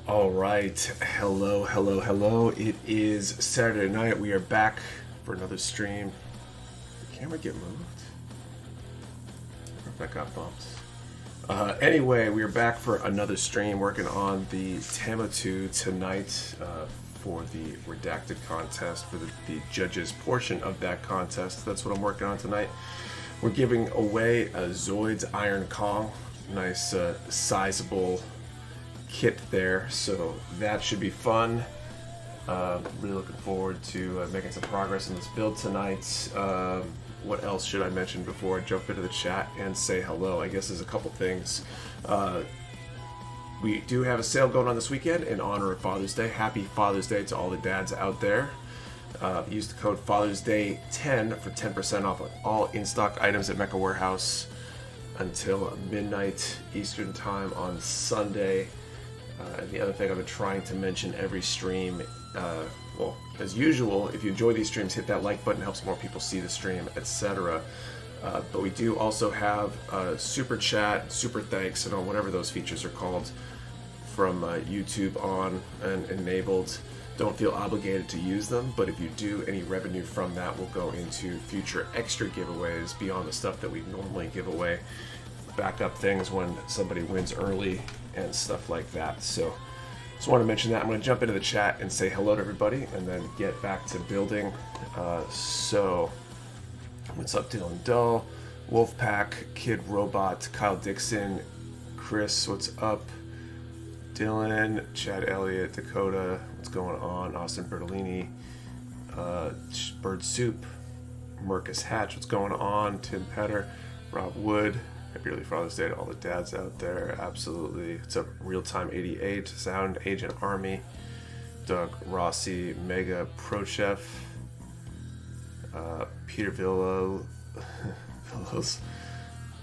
All right, hello, hello, hello. It is Saturday night. We are back for another stream. Did the camera get moved? Or if that got bumped. Anyway, we are back for another stream working on the Tamo 2 tonight for the redacted contest, for the judges portion of that contest. That's what I'm working on tonight. We're giving away a Zoids Iron Kong. Nice, sizable kit there, so that should be fun. Really looking forward to making some progress in this build tonight. What else should I mention before I jump into the chat and say hello? I guess there's a couple things. We do have a sale going on this weekend in honor of Father's Day. Happy Father's Day to all the dads out there. Use the code FATHERSDAY10 for 10% off on all in-stock items at Mecha Warehouse until midnight Eastern time on Sunday. And the other thing I've been trying to mention every stream, well, as usual, if you enjoy these streams, hit that like button, helps more people see the stream, etc. But we do also have super chat, super thanks, and whatever those features are called from YouTube on and enabled. Don't feel obligated to use them, but if you do, any revenue from that will go into future extra giveaways beyond the stuff that we normally give away. Backup things when somebody wins early and stuff like that. So just want to mention that. I'm going to jump into the chat and say hello to everybody and then get back to building. So what's up, Dylan Dull, Wolfpack, Kid Robot, Kyle Dixon, Chris, what's up? Dylan, Chad Elliott, Dakota, what's going on? Austin Bertolini, Bird Soup, Marcus Hatch, what's going on? Tim Petter, Rob Wood, happy early Father's Day to all the dads out there. Absolutely. It's a real-time 88, Sound Agent Army, Doug Rossi, Mega Pro Chef, Peter Villos,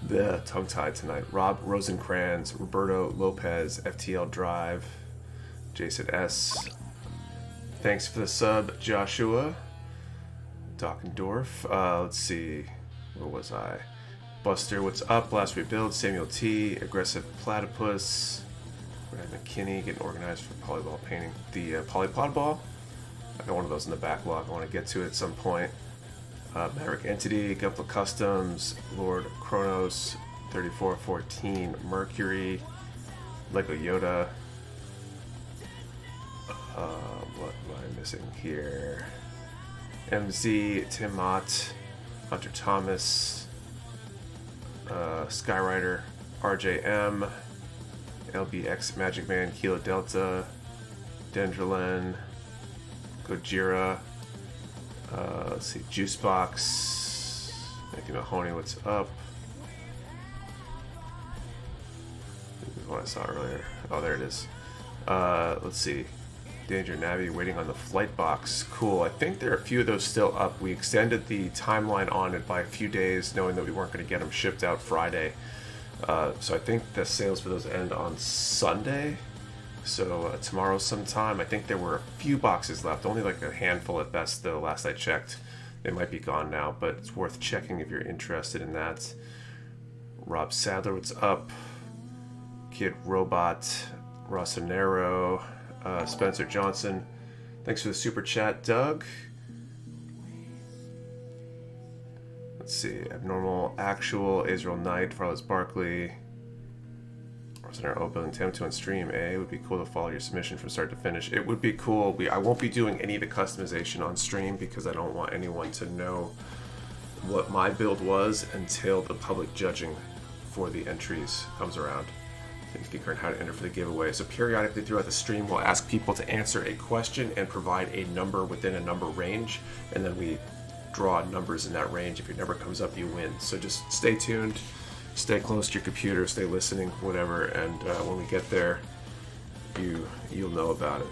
the tongue-tied tonight, Rob Rosencrantz, Roberto Lopez, FTL Drive, Jason S. Thanks for the sub, Joshua, Dockendorf. Let's see, where was I? Buster, what's up? Last Rebuild, Samuel T, Aggressive Platypus, Brad McKinney, getting organized for polyball painting. The polypod ball, I got one of those in the backlog. I want to get to it at some point. Maverick Entity, Gumpla Customs, Lord Kronos, 3414, Mercury, Lego Yoda. What am I missing here? MZ, Tim Mott, Hunter Thomas, Skyrider, RJM, LBX Magic Man, Kilo Delta, Dendrolen, Gojira, let's see, Juicebox, Nicky Mahoney, what's up? This is what I saw earlier. Oh, there it is. Let's see. Danger Navi waiting on the flight box. Cool. I think there are a few of those still up. We extended the timeline on it by a few days, knowing that we weren't going to get them shipped out Friday. So I think the sales for those end on Sunday. So tomorrow sometime. I think there were a few boxes left, only like a handful at best though, last I checked. They might be gone now, but it's worth checking if you're interested in that. Rob Sadler, what's up? Kid Robot, Rossonero, Spencer Johnson, thanks for the super chat, Doug. Let's see, Abnormal Actual, Israel Knight, Farless Barkley, Rossonero Open, Tam2 on stream. It would be cool to follow your submission from start to finish. It would be cool. I won't be doing any of the customization on stream because I don't want anyone to know what my build was until the public judging for the entries comes around. And how to enter for the giveaway. So periodically throughout the stream, we'll ask people to answer a question and provide a number within a number range, and then we draw numbers in that range. If your number comes up, you win. So just stay tuned, stay close to your computer, stay listening, whatever, and when we get there, you'll know about it.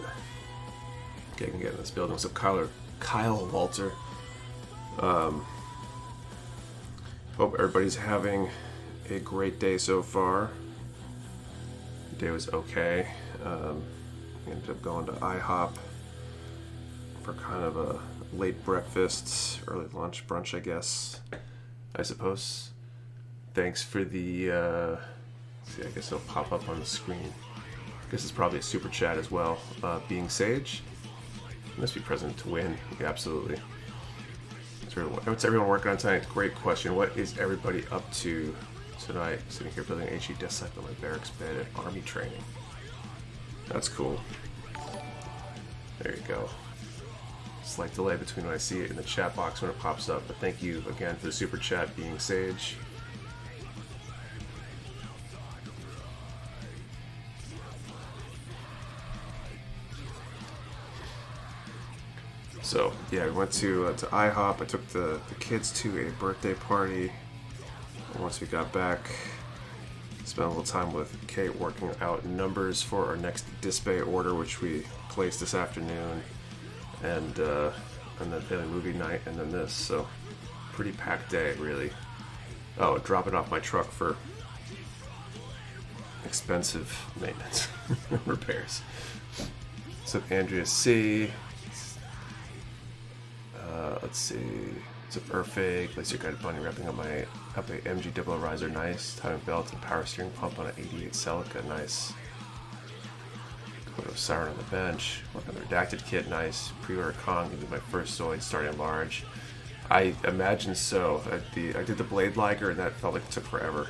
Okay, I can get in this building. So Kyle Walter. Hope everybody's having a great day so far. Day was okay. Ended up going to IHOP for kind of a late breakfast, early lunch, brunch, I guess, I suppose. Thanks for the, see, I guess it'll pop up on the screen. This is probably a super chat as well. Being Sage. Must be present to win. Yeah, absolutely. What's everyone working on tonight? Great question. What is everybody up to tonight? Sitting here building an HE desk site on my barracks bed at army training. That's cool. There you go. Slight delay between when I see it in the chat box when it pops up, but thank you again for the super chat, Being Sage. So yeah, we went to IHOP. I took the kids to a birthday party. And once we got back, spent a little time with Kate working out numbers for our next display order, which we placed this afternoon, and then family movie night, and then this. So pretty packed day, really. Oh, dropping off my truck for expensive maintenance repairs. What's up, Andrea C? Let's see. It's a perfect. Let's see, guided bunny wrapping up a MG double riser, nice. Timing belt and power steering pump on an 88 Celica, nice. Photo of Siren on the bench. Working on the redacted kit, nice. Pre-order Kong, gonna be my first Zoid starting large. I imagine so. I did the Blade Liger and that felt like it took forever.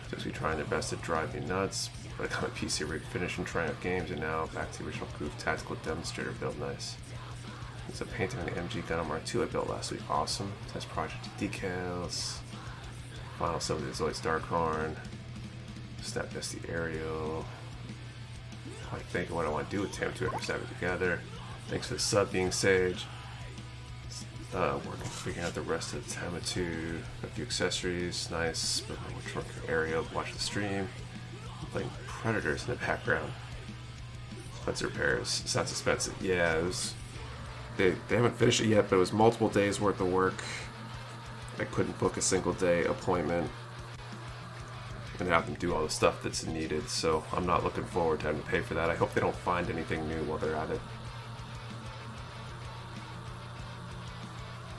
Just be trying their best to drive me nuts. But I got my PC rig finished and trying out games, and now back to the original Goof tactical demonstrator build, nice. It's a painting on the MG Gun Mark II I built last week. Awesome. Test project decals. Final assembly of the Zoids Darkhorn. Snap Bestie Aerial. I think of what I want to do with Tam 2 after snapping together. Thanks for the sub, Being Sage. Working figuring out the rest of the Tam 2. A few accessories. Nice. But my truck area. Watch the stream. I'm playing Predators in the background. Spencer repairs. Sounds expensive. Yeah, it was. They haven't finished it yet, but it was multiple days worth of work. I couldn't book a single day appointment and have them do all the stuff that's needed, so I'm not looking forward to having to pay for that. I hope they don't find anything new while they're at it.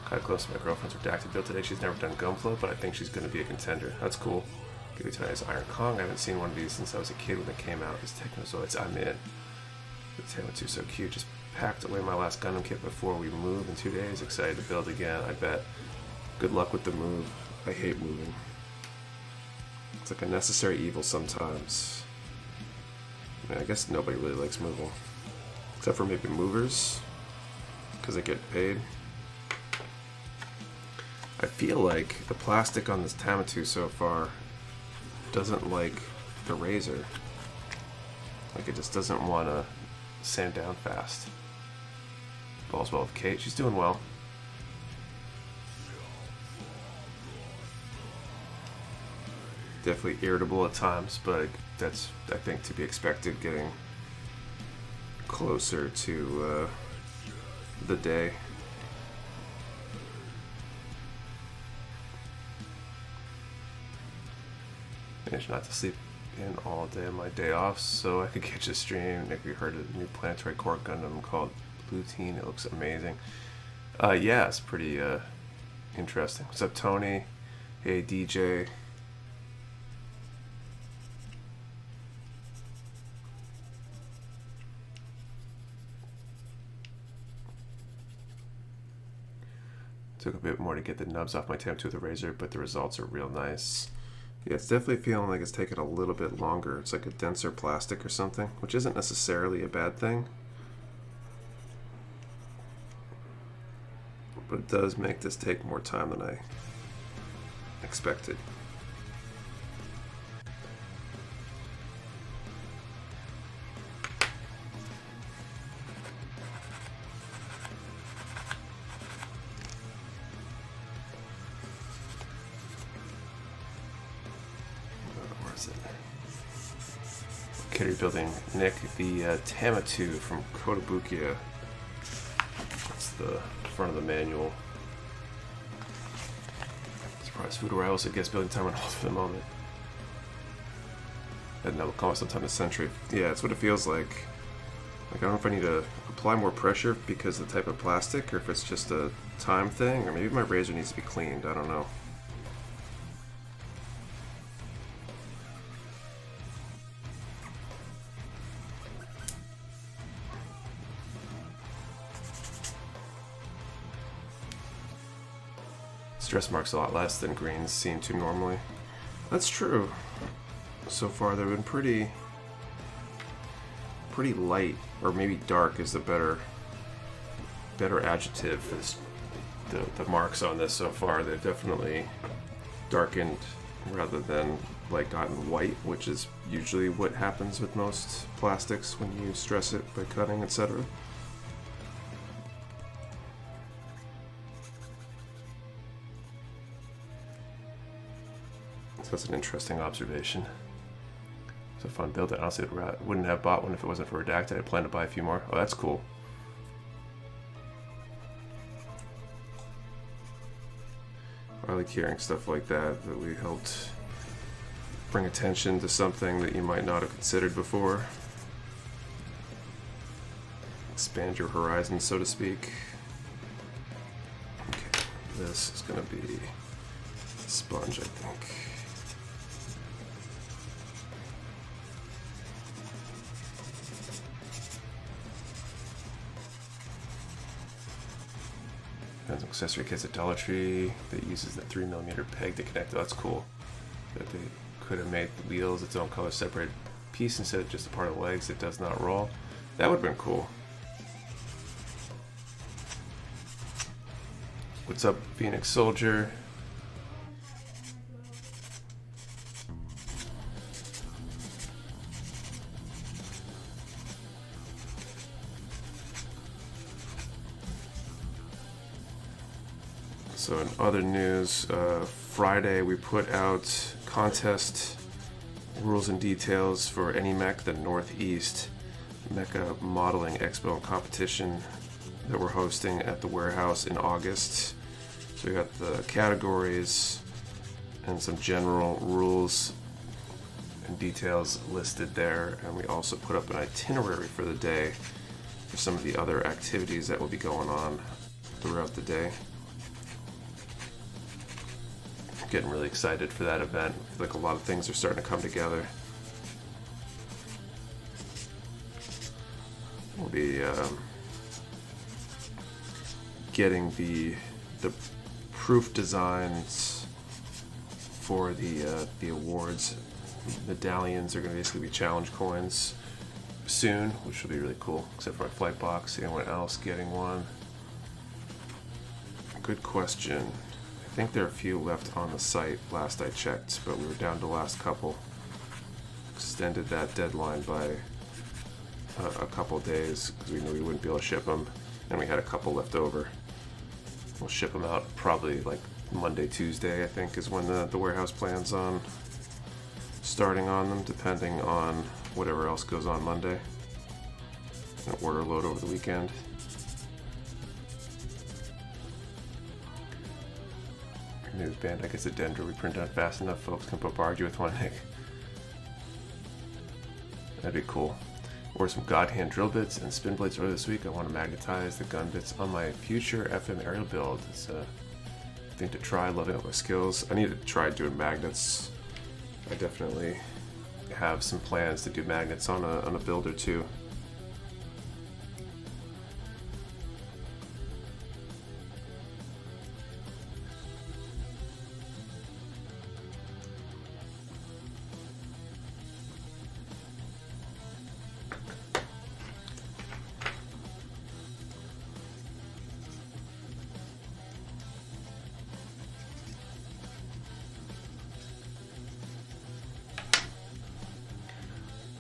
Kind of close to my girlfriend's redacted build today. She's never done Gunflow, but I think she's going to be a contender. That's cool. Give me tonight's Iron Kong. I haven't seen one of these since I was a kid when they came out. It's Technozoids. I'm in. The Taylor 2 so cute. Just packed away my last Gundam kit before we move in 2 days. Excited to build again, I bet. Good luck with the move. I hate moving. It's like a necessary evil sometimes. I mean, I guess nobody really likes moving. Except for maybe movers. Because they get paid. I feel like the plastic on this Tamatu so far doesn't like the razor. Like it just doesn't want to sand down fast. All's well with Kate. She's doing well. Definitely irritable at times, but that's, I think, to be expected getting closer to the day. Managed not to sleep in all day on my day off, so I could catch a stream. Maybe you heard of the new Planetary Core Gundam called Bluetine. It looks amazing. Yeah, it's pretty interesting. What's up, Tony? Hey, DJ. Took a bit more to get the nubs off my Tam 2 with the razor, but the results are real nice. Yeah, it's definitely feeling like it's taking a little bit longer. It's like a denser plastic or something, which isn't necessarily a bad thing. But it does make this take more time than I expected. Kitty building Nick the Tamatu from Kotobukiya. That's the front of the manual. Surprise food arrivals. I guess building time on hold for the moment. And that will come sometime this century. Yeah, that's what it feels like. Like I don't know if I need to apply more pressure because of the type of plastic, or if it's just a time thing, or maybe my razor needs to be cleaned. I don't know. stress marks a lot less than greens seem to normally. That's true. So far they've been pretty light, or maybe dark is the better adjective for this, the marks on this so far. They've definitely darkened rather than like gotten white, which is usually what happens with most plastics when you stress it by cutting, etc. So that's an interesting observation. It's a fun build. I honestly wouldn't have bought one if it wasn't for Redacted. I plan to buy a few more. Oh, that's cool. I like hearing stuff like that we helped bring attention to something that you might not have considered before. Expand your horizons, so to speak. Okay, this is going to be sponge, I think. There's an accessory kits at Dollar Tree that uses the 3mm peg to connect. Oh, that's cool. That they could have made the wheels its own color separated piece instead of just a part of the legs that does not roll. That would have been cool. What's up, Phoenix Soldier? So in other news, Friday we put out contest rules and details for any mech, the Northeast Mecha Modeling Expo and competition that we're hosting at the warehouse in August. So we got the categories and some general rules and details listed there, and we also put up an itinerary for the day for some of the other activities that will be going on throughout the day. Getting really excited for that event. I feel like a lot of things are starting to come together. We'll be getting the proof designs for the awards. Medallions are going to basically be challenge coins soon, which will be really cool. Except for my flight box. Anyone else getting one? Good question. I think there are a few left on the site last I checked, but we were down to the last couple. Extended that deadline by a couple days because we knew we wouldn't be able to ship them, and we had a couple left over. We'll ship them out probably like Monday, Tuesday, I think, is when the warehouse plans on starting on them, depending on whatever else goes on Monday. An order load over the weekend. News band, I guess a Dendro we print out fast enough folks can argue with one, Nick. That'd be cool. Or some God Hand drill bits and spin blades earlier this week. I want to magnetize the gun bits on my future FM aerial build. It's a thing to try, loving up my skills. I need to try doing magnets. I definitely have some plans to do magnets on a build or two.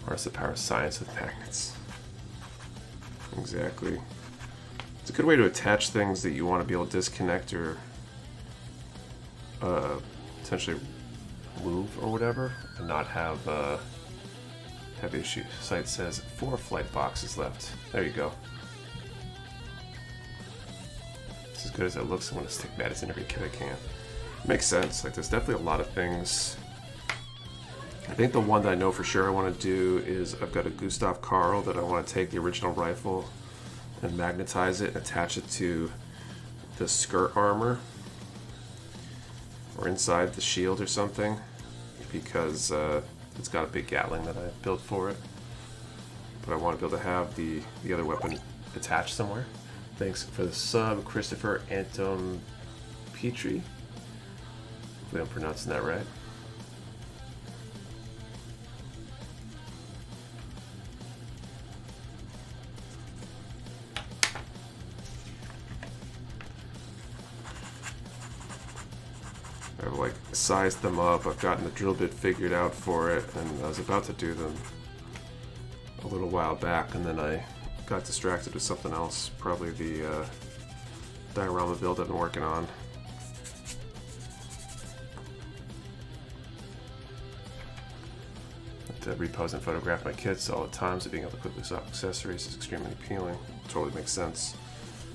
Harness the power of science with magnets. Exactly. It's a good way to attach things that you want to be able to disconnect or potentially move or whatever, and not have issues. Site says 4 flight boxes left. There you go. It's as good as it looks. I want to stick magnets in every kit I can. Makes sense. Like, there's definitely a lot of things. I think the one that I know for sure I want to do is I've got a Gustav Karl that I want to take the original rifle and magnetize it and attach it to the skirt armor or inside the shield or something, because it's got a big Gatling that I built for it. But I want to be able to have the other weapon attached somewhere. Thanks for the sub, Christopher Anton Petrie. Hopefully I'm pronouncing that right. I've like sized them up, I've gotten the drill bit figured out for it, and I was about to do them a little while back, and then I got distracted with something else, probably the diorama build I've been working on. To repose and photograph my kits all the time, so being able to quickly swap accessories is extremely appealing. Totally makes sense.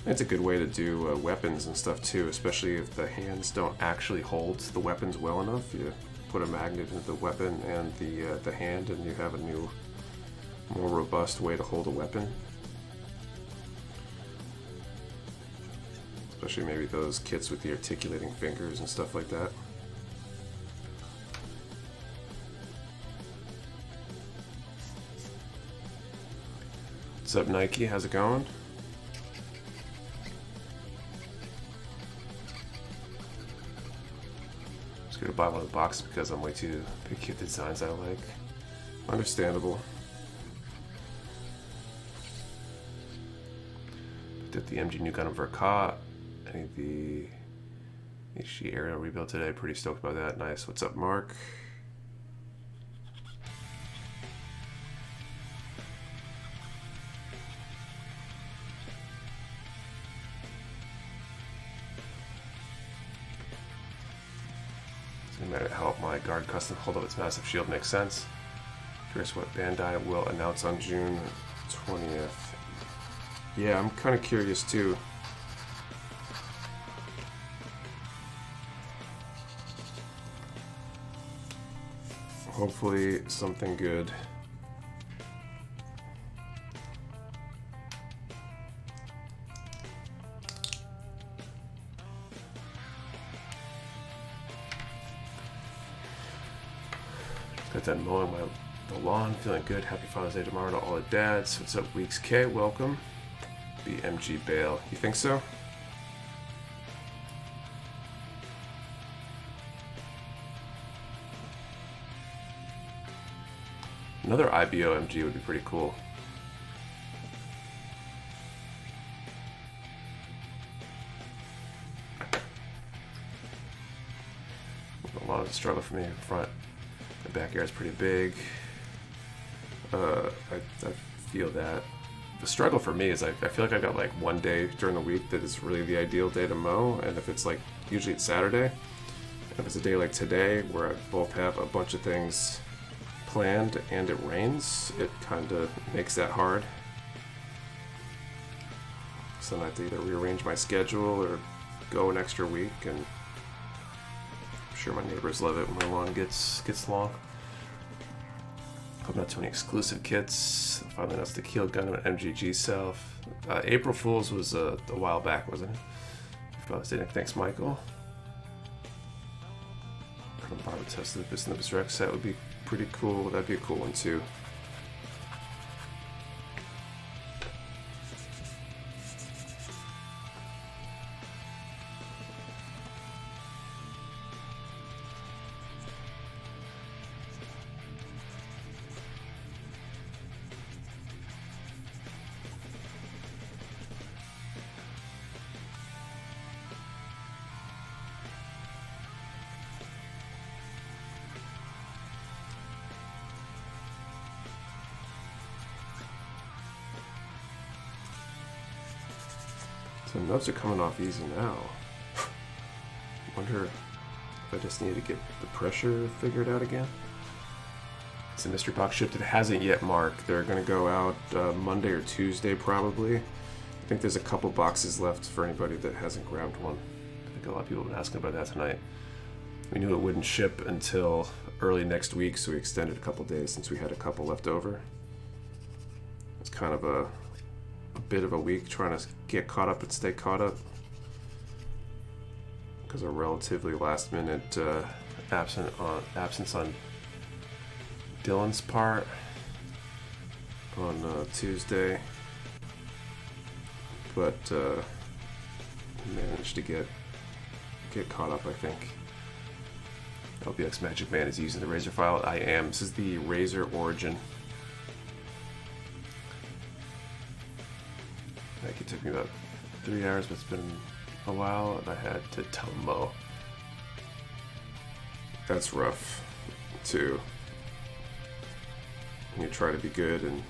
It's a good way to do weapons and stuff too, especially if the hands don't actually hold the weapons well enough. You put a magnet into the weapon and the hand, and you have a new, more robust way to hold a weapon. Especially maybe those kits with the articulating fingers and stuff like that. What's up, Nike? How's it going? Just gonna buy one of the boxes because I'm way too picky at the designs I like. Understandable. Did the MG new gun Verka. I need the HG aerial rebuild today. Pretty stoked about that. Nice. What's up, Mark? Help my guard custom hold up its massive shield. Makes sense. Curious what Bandai will announce on June 20th. Yeah, I'm kind of curious too. Hopefully something good. Got done mowing the lawn, feeling good. Happy Father's Day tomorrow to all the dads. What's up, Weeks K? Welcome. BMG Bale. You think so? Another IBO MG would be pretty cool. A lot of struggle for me in front. The backyard is pretty big. I feel that. The struggle for me is I feel like I've got like one day during the week that is really the ideal day to mow, and if it's like, usually it's Saturday, if it's a day like today where I both have a bunch of things planned and it rains, it kind of makes that hard. So then I have to either rearrange my schedule or go an extra week, and I'm sure my neighbors love it when my lawn gets long. Hope not too many exclusive kits. Finally announced the Keel Gundam and MGG self. April Fool's was a while back, wasn't it? Thanks, Michael. Barber tested the Business Rex set would be pretty cool. That'd be a cool one too. So notes are coming off easy now. Wonder if I just need to get the pressure figured out again. It's a mystery box shipped. It hasn't yet, Mark. They're going to go out Monday or Tuesday probably. I think there's a couple boxes left for anybody that hasn't grabbed one. I think a lot of people have been asking about that tonight. We knew it wouldn't ship until early next week, so we extended a couple days since we had a couple left over. It's kind of a bit of a week trying to get caught up and stay caught up because of relatively last minute absence on Dylan's part on Tuesday, but managed to get caught up, I think. LPX Magic Man is using the Razor file. I am. This is the Razor Origin. Like it took me about 3 hours, but it's been a while, and I had to tell Mo. That's rough, too. You try to be good and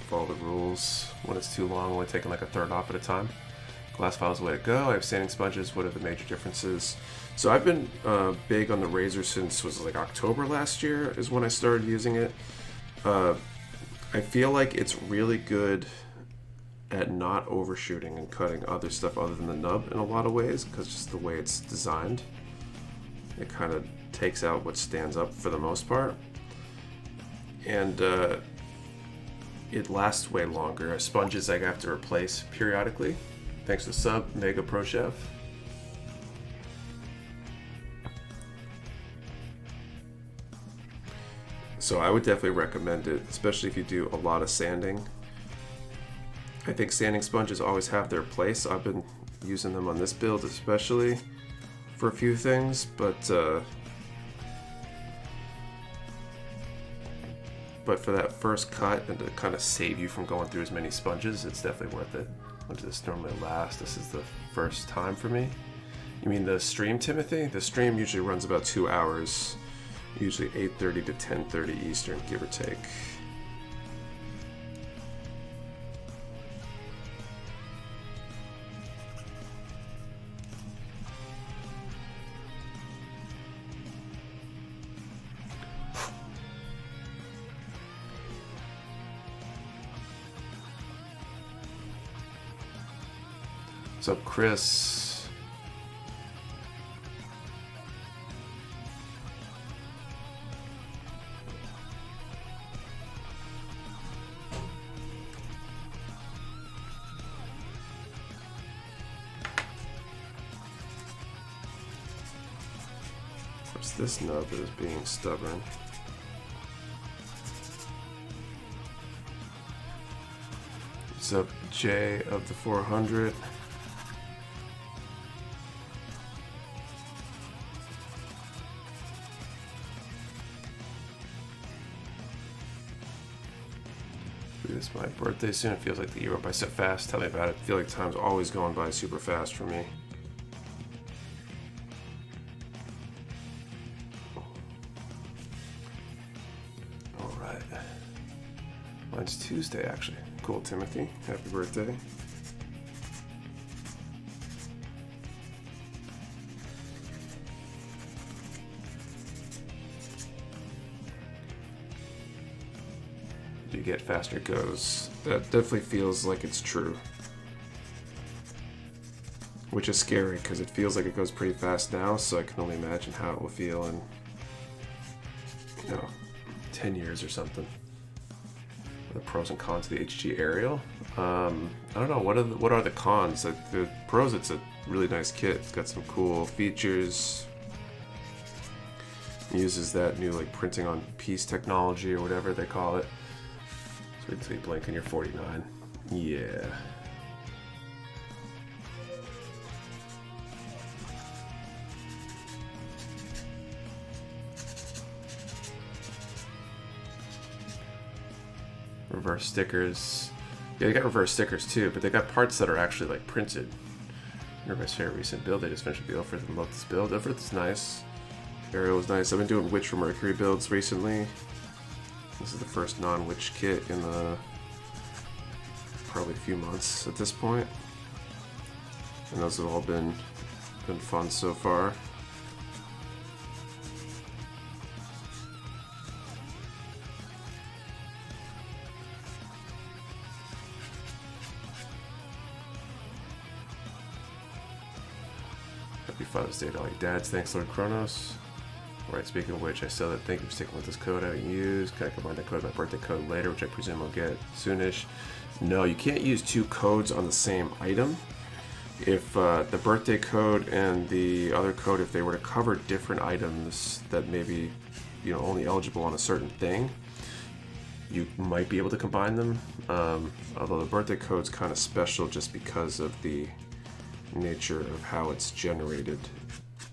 follow the rules. When it's too long, only taking like a third off at a time. Glass file is the way to go. I have sanding sponges. What are the major differences? So I've been big on the Razor since was like October last year is when I started using it. I feel like it's really good at not overshooting and cutting other stuff other than the nub in a lot of ways, because just the way it's designed, it kind of takes out what stands up for the most part, and it lasts way longer. Sponges I have to replace periodically. Thanks to sub Mega Pro Chef. So I would definitely recommend it, especially if you do a lot of sanding. I think sanding sponges always have their place. I've been using them on this build especially for a few things, but for that first cut and to kind of save you from going through as many sponges, it's definitely worth it. When does this normally last? This is the first time for me. You mean the stream, Timothy? The stream usually runs about 2 hours, usually 8:30 to 10:30 Eastern, give or take. What's up, Chris? What's this nub that is being stubborn? What's up, Jay of the 400? It's my birthday soon. It feels like the year went by so fast. Tell me about it. I feel like time's always going by super fast for me. Alright. Mine's Tuesday, actually. Cool, Timothy. Happy birthday. You get faster it goes. That definitely feels like it's true, which is scary because it feels like it goes pretty fast now, so I can only imagine how it will feel in 10 years or something. The pros and cons of the HG Aerial. I don't know, what are the cons? Like the pros, it's a really nice kit. It's got some cool features. It uses that new like printing on piece technology or whatever they call it. Wait till you blink and you're 49. Yeah. Reverse stickers. Yeah, they got reverse stickers too, but they got parts that are actually like printed. Everybody's favorite recent build. They just finished a build for them. Love this build. Everything's nice. Aerial was nice. I've been doing Witch for Mercury builds recently. This is the first non-witch kit in probably a few months at this point, and those have all been fun so far. Happy Father's Day to all your dads. Thanks, Lord Kronos. Alright, speaking of which, I still thank you for sticking with this code I haven't used. Can I combine that code with my birthday code later, which I presume I'll get soonish? No, you can't use two codes on the same item. If the birthday code and the other code, if they were to cover different items that may be only eligible on a certain thing, you might be able to combine them. Although the birthday code's kind of special just because of the nature of how it's generated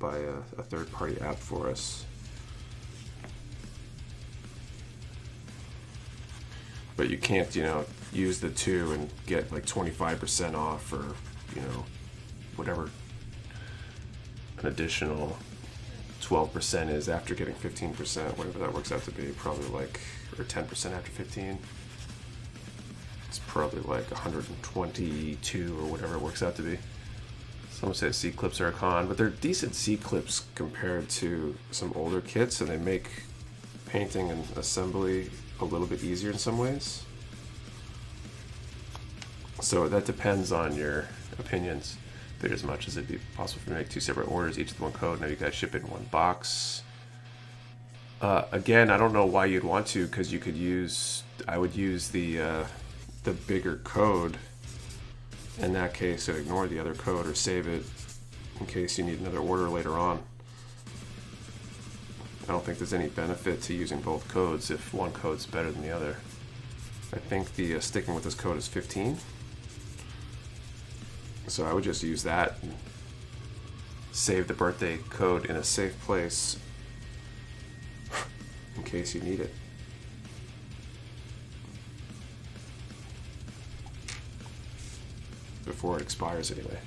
by a third-party app for us. But you can't, you know, use the 2 and get like 25% off, or, you know, whatever an additional 12% is after getting 15%, whatever that works out to be, probably like, or 10% after 15. It's probably like 122 or whatever it works out to be. Some say C clips are a con, but they're decent C clips compared to some older kits, and they make painting and assembly a little bit easier in some ways. So that depends on your opinions. But as much as it'd be possible for me to make 2 separate orders, each with 1 code. Now you guys ship it in 1 box. Again, I don't know why you'd want to, because you could use, I would use the bigger code in that case, and ignore the other code, or save it in case you need another order later on. I don't think there's any benefit to using both codes if one code's better than the other. I think the sticking with this code is 15. So I would just use that and save the birthday code in a safe place in case you need it. Before it expires anyway.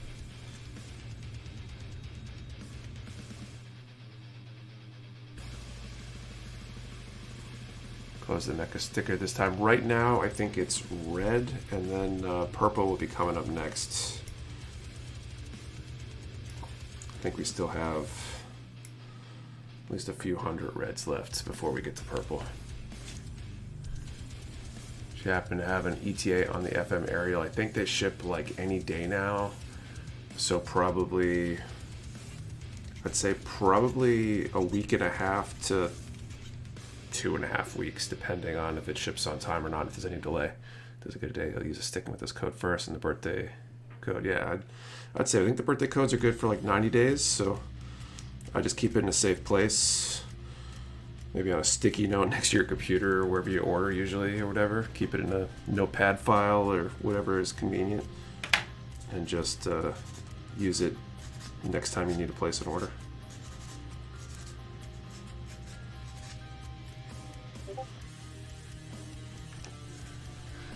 Close the Mecha sticker this time. Right now I think it's red, and then purple will be coming up next. I think we still have at least a few hundred reds left before we get to purple. If you happen to have an ETA on the FM Ariel, I think they ship like any day now. So probably, I'd say probably a week and a half to 2.5 weeks, depending on if it ships on time or not, if there's any delay. There's a good day. I'll use a sticking with this code first, and the birthday code. Yeah, I'd say I think the birthday codes are good for like 90 days, so I just keep it in a safe place. Maybe on a sticky note next to your computer or wherever you order usually, or whatever. Keep it in a notepad file or whatever is convenient, and just use it next time you need to place an order.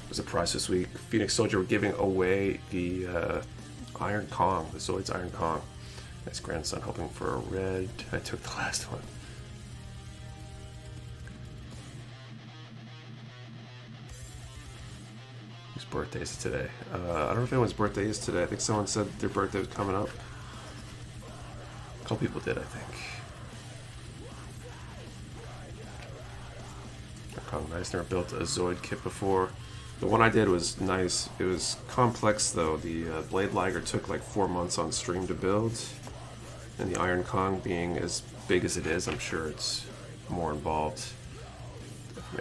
Was a prize this week. Phoenix Soldier were giving away the Iron Kong, the Zoids Iron Kong. His grandson hoping for a red. I took the last one. Whose birthday is today? I don't know if anyone's birthday is today. I think someone said their birthday was coming up. A couple people did, I think. Kong nice. Never built a Zoid kit before. The one I did was nice. It was complex though. The Blade Liger took like 4 months on stream to build, and the Iron Kong being as big as it is, I'm sure it's more involved.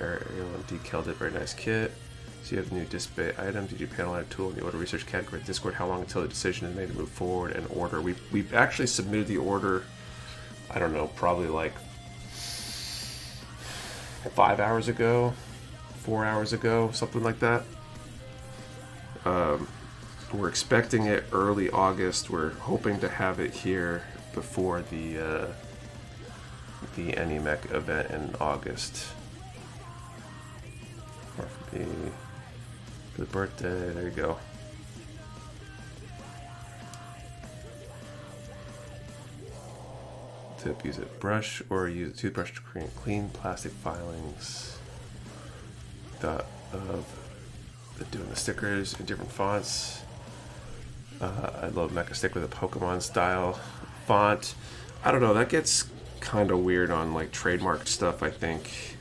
Ariel and decaled it. Very nice kit. So you have new display item. Did you panel add tool in the order research category Discord? How long until the decision is made to move forward and order? We've actually submitted the order. I don't know, probably like 5 hours ago. 4 hours ago, something like that. We're expecting it early August. We're hoping to have it here before the AnyMech event in August. Or for the birthday, there you go. Tip: use a brush or use a toothbrush to clean plastic filings. Of doing the stickers in different fonts. I love Mecha Stick with a Pokemon style font. I don't know, that gets kind of weird on like trademarked stuff, I think.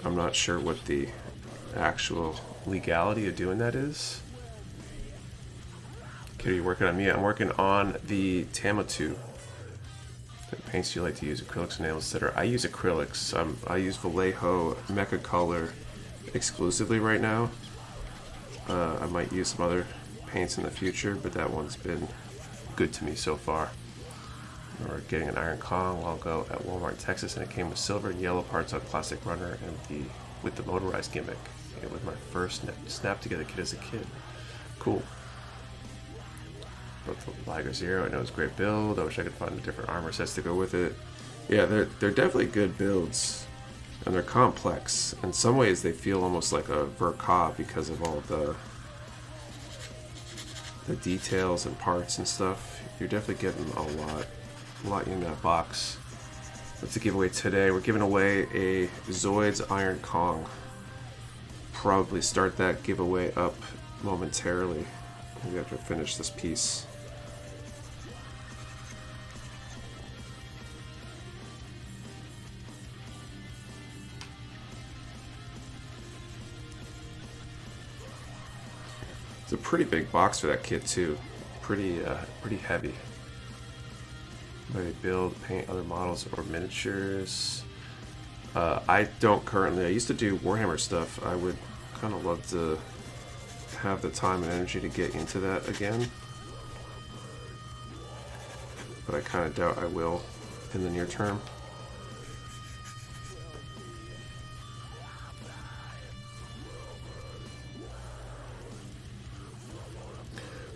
I'm not sure what the actual legality of doing that is. Okay, are you working on me? I'm working on the Tamatu. The paints you like to use, acrylics, nails, etc. I use acrylics. I use Vallejo Mecha Color exclusively right now. I might use some other paints in the future, but that one's been good to me so far. We're getting an Iron Kong a while ago at Walmart, Texas, and it came with silver and yellow parts on Classic Runner and with the motorized gimmick. It was my first snap together kit as a kid. Cool. But the Liger Zero, I know it's a great build. I wish I could find different armor sets to go with it. Yeah, they're definitely good builds. And they're complex. In some ways, they feel almost like a Verka because of all the details and parts and stuff. You're definitely getting a lot in that box. What's the giveaway today? We're giving away a Zoids Iron Kong. Probably start that giveaway up momentarily. We have to finish this piece. It's a pretty big box for that kit too. Pretty heavy. Maybe build, paint other models or miniatures. I don't currently. I used to do Warhammer stuff. I would kind of love to have the time and energy to get into that again. But I kind of doubt I will in the near term.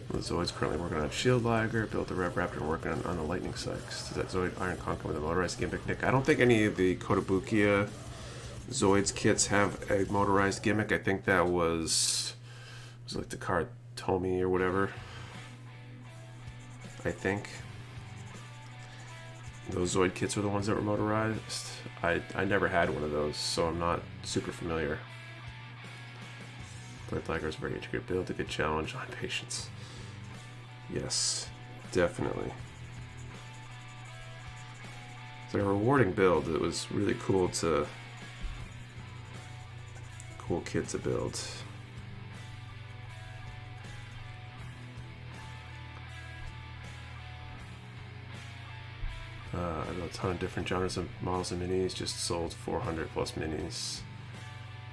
The Zoid's currently working on Shield Liger, built the Rev Raptor, working on the Lightning Sykes. Does that Zoid Iron Con come with a motorized gimmick, Nick? I don't think any of the Kotobukiya Zoids kits have a motorized gimmick. I think that was like the card Tomy or whatever. I think. Those Zoid kits were the ones that were motorized. I never had one of those, so I'm not super familiar. But Liger is a very intricate build, a good challenge on patience. Yes, definitely. It's a rewarding build. It was really cool kit to build. I know a ton of different genres of models and minis. Just sold 400 plus minis.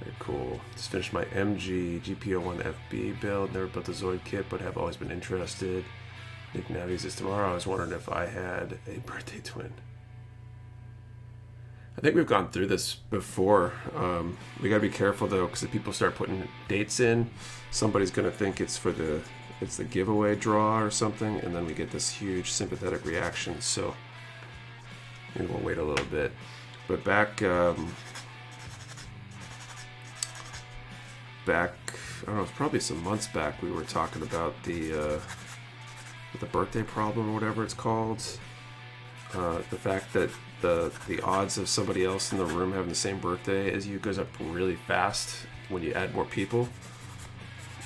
Very cool. Just finished my MG GP01FB build. Never built a Zoid kit, but have always been interested. Nick Navi's is tomorrow. I was wondering if I had a birthday twin. I think we've gone through this before. We gotta be careful though, because if people start putting dates in, somebody's gonna think it's the giveaway draw or something, and then we get this huge sympathetic reaction. So maybe we'll wait a little bit. But back, I don't know, it's probably some months back, we were talking about the birthday problem or whatever it's called. The fact that the odds of somebody else in the room having the same birthday as you goes up really fast when you add more people.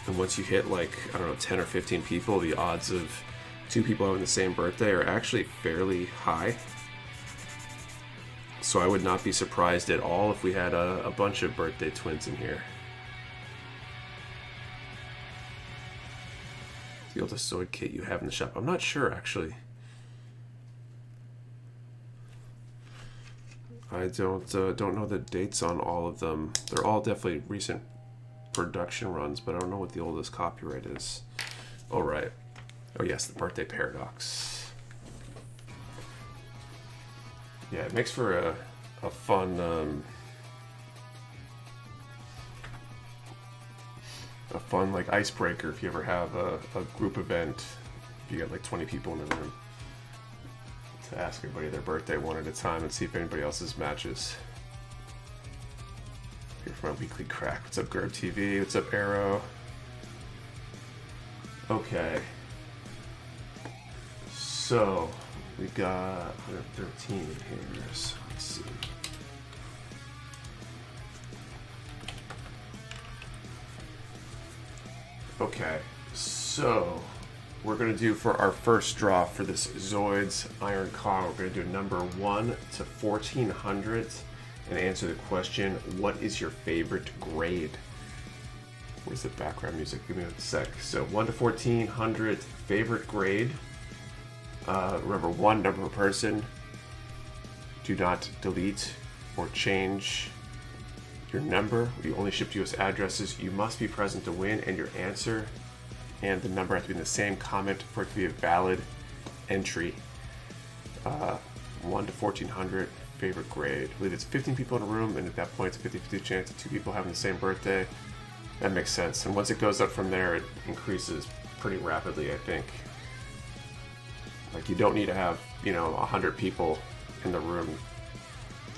And once you hit like, I don't know, 10 or 15 people, the odds of 2 people having the same birthday are actually fairly high. So I would not be surprised at all if we had a bunch of birthday twins in here. The oldest Zoid kit you have in the shop? I'm not sure, actually. I don't know the dates on all of them. They're all definitely recent production runs, but I don't know what the oldest copyright is. Oh, right. Oh, yes, the birthday paradox. Yeah, it makes for a fun... a fun like icebreaker if you ever have a group event. If you got like 20 people in the room, to ask everybody their birthday one at a time and see if anybody else's matches. Here from our weekly crack. What's up, Gerb TV? What's up, Arrow? Okay. So we got 113 in here. So let's see. Okay, so we're going to do for our first draw for this Zoids Iron Kong, we're going to do number 1 to 1400 and answer the question, what is your favorite grade? Where's the background music? Give me a sec. So 1 to 1400 favorite grade. Remember, 1 number per person. Do not delete or change your number. We only ship to US addresses. You must be present to win, and your answer and the number have to be in the same comment for it to be a valid entry. 1 to 1400 favorite grade. I believe it's 15 people in a room, and at that point it's a 50-50 chance of 2 people having the same birthday. That makes sense. And once it goes up from there, it increases pretty rapidly, I think. Like, you don't need to have, you know, 100 people in the room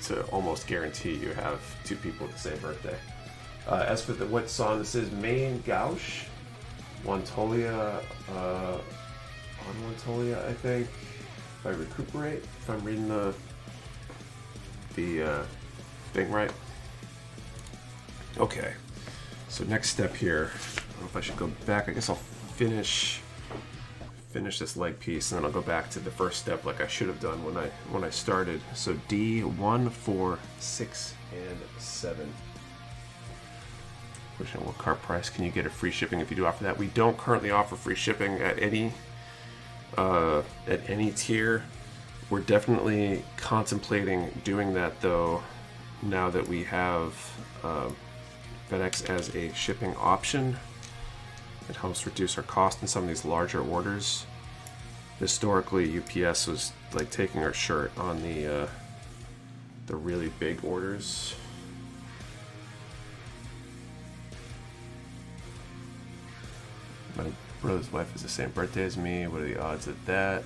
to almost guarantee you have 2 people with the same birthday. As for what song this is, Main Gauche, Wantolia, on Wantolia, I think. If I recuperate, if I'm reading the thing right. Okay, so next step here. I don't know if I should go back. I guess I'll finish this leg piece, and then I'll go back to the first step like I should have done when I started. So D, 1, 4, 6, and 7. Question: what cart price can you get a free shipping if you do offer that? We don't currently offer free shipping at any tier. We're definitely contemplating doing that though, now that we have FedEx as a shipping option. It helps reduce our cost in some of these larger orders. Historically, UPS was like taking our shirt on the really big orders. My brother's wife is the same birthday as me. What are the odds of that?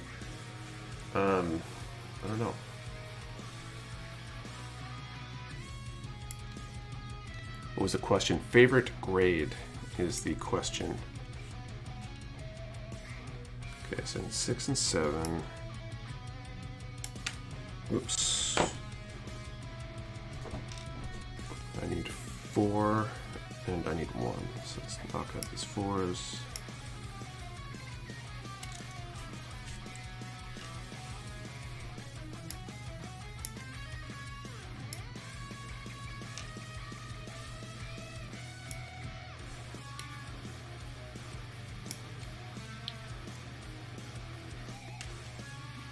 I don't know. What was the question? Favorite grade is the question. Okay, so in 6 and 7. Oops. I need 4 and I need 1. So let's knock out these 4s.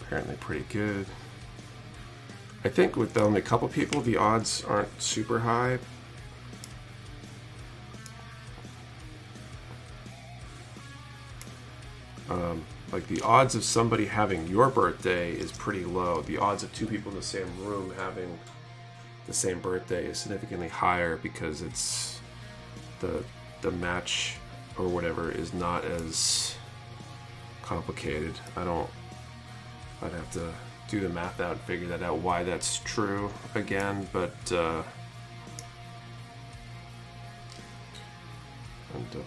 Apparently pretty good. I think with only a couple people, the odds aren't super high. Like the odds of somebody having your birthday is pretty low. The odds of 2 people in the same room having the same birthday is significantly higher because it's the match or whatever is not as complicated. I'd have to do the math out and figure that out why that's true again, but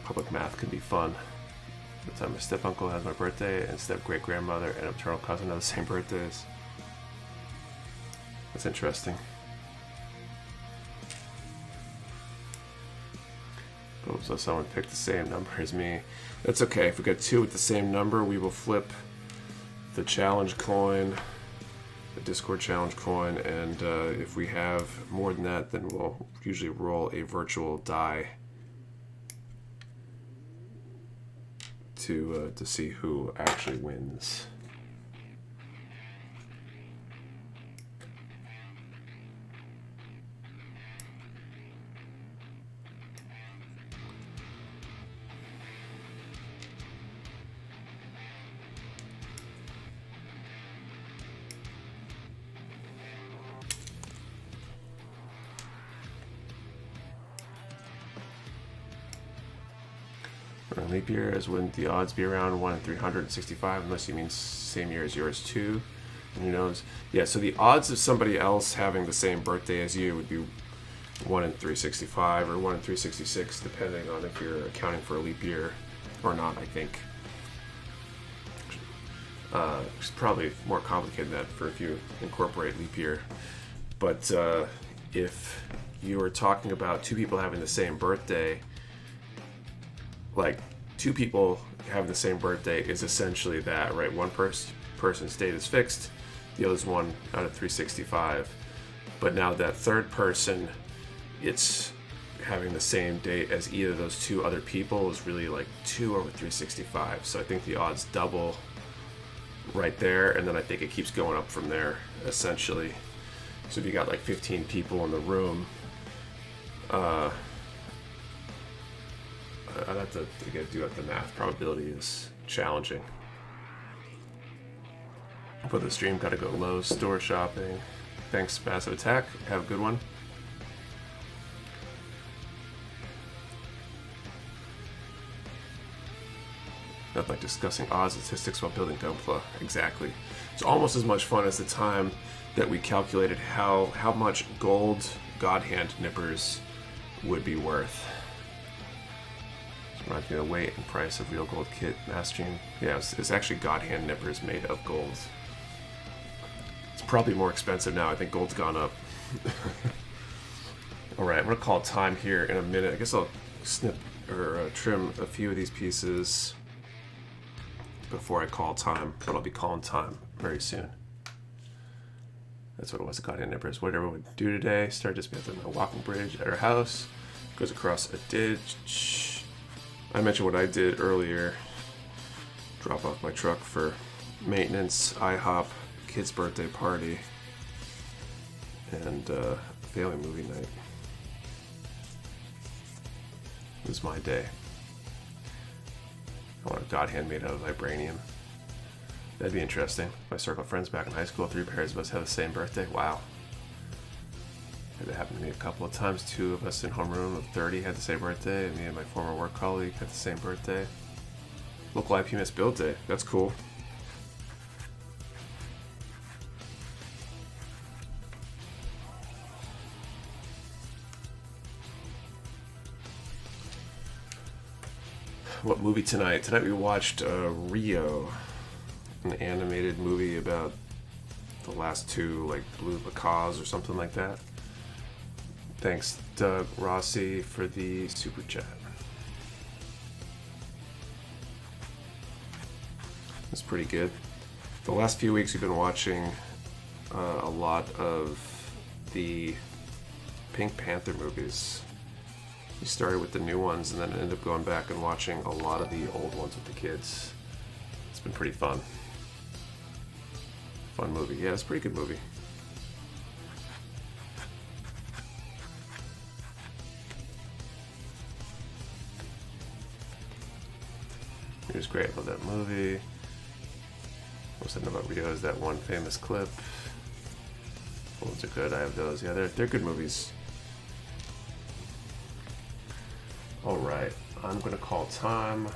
public math can be fun. The time my step uncle has my birthday and step great grandmother and maternal cousin have the same birthdays. That's interesting. Oh, so someone picked the same number as me. That's okay. If we get 2 with the same number, we will flip the challenge coin, the Discord challenge coin, and if we have more than that, then we'll usually roll a virtual die to see who actually wins. Leap year is when the odds be around 1 in 365, unless you mean same year as yours too. And who knows? Yeah, so the odds of somebody else having the same birthday as you would be 1 in 365 or 1 in 366, depending on if you're accounting for a leap year or not, I think. It's probably more complicated than that for if you incorporate leap year. But if you are talking about 2 people having the same birthday, like 2 people having the same birthday is essentially that, right? One person's date is fixed, the other's 1 out of 365. But now that third person, it's having the same date as either of those 2 other people is really like 2 over 365. So I think the odds double right there, and then I think it keeps going up from there, essentially. So if you got like 15 people in the room, I'd have to do up the math. Probability is challenging. For the stream, gotta go Lowe's, store shopping. Thanks, Massive Attack. Have a good one. Nothing like discussing odds and statistics while building Gunpla. Exactly. It's almost as much fun as the time that we calculated how much gold God Hand nippers would be worth. Reminds me of the weight and price of real gold kit mastering. Yeah, it's actually God Hand nippers made of gold. It's probably more expensive now. I think gold's gone up. Alright, I'm going to call time here in a minute. I guess I'll snip or trim a few of these pieces before I call time, but I'll be calling time very soon. That's what it was, the God Hand nippers. What everyone would do today, start dismantling a walking bridge at our house, goes across a ditch. I mentioned what I did earlier. Drop off my truck for maintenance, IHOP, kid's birthday party, and family movie night. It was my day. I want a God Hand made out of vibranium. That'd be interesting. My circle of friends back in high school, 3 pairs of us have the same birthday. Wow. It happened to me a couple of times. 2 of us in homeroom of 30 had the same birthday, and me and my former work colleague had the same birthday. Local IPMS build day. That's cool. What movie tonight? Tonight we watched Rio, an animated movie about the last 2, like Blue Macaws or something like that. Thanks, Doug Rossi, for the super chat. It's pretty good. The last few weeks we've been watching a lot of the Pink Panther movies. We started with the new ones and then ended up going back and watching a lot of the old ones with the kids. It's been pretty fun. Fun movie. Yeah, it's a pretty good movie. It was great. Love that movie. What was I know about Rio? Is that one famous clip? Those are good. I have those. Yeah, they're good movies. All right, I'm gonna call time.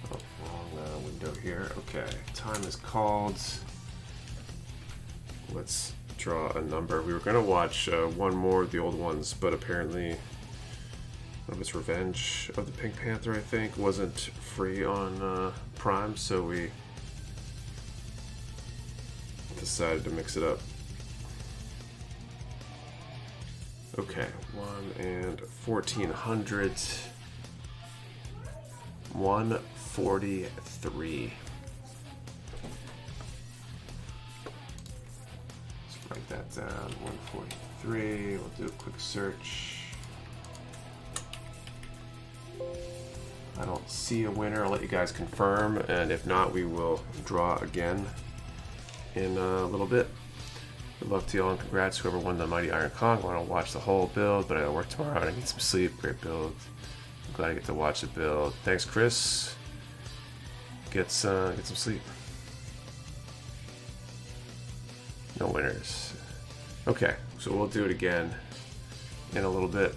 Oh, wrong window here. Okay, time is called. Let's draw a number. We were gonna watch one more of the old ones, but apparently it's Revenge of the Pink Panther, I think, wasn't free on Prime, so we decided to mix it up. Okay, 1 and 1400. 143. Let's write that down. 143. We'll do a quick search. I don't see a winner. I'll let you guys confirm, and if not, we will draw again in a little bit. Good luck to y'all and congrats whoever won the Mighty Iron Kong. I want to watch the whole build, but I gotta work tomorrow and I need some sleep. Great build. I'm glad I get to watch the build. Thanks, Chris. Get some sleep. No winners. Okay, so we'll do it again in a little bit.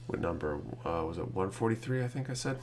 What number was it? 143, I think I said.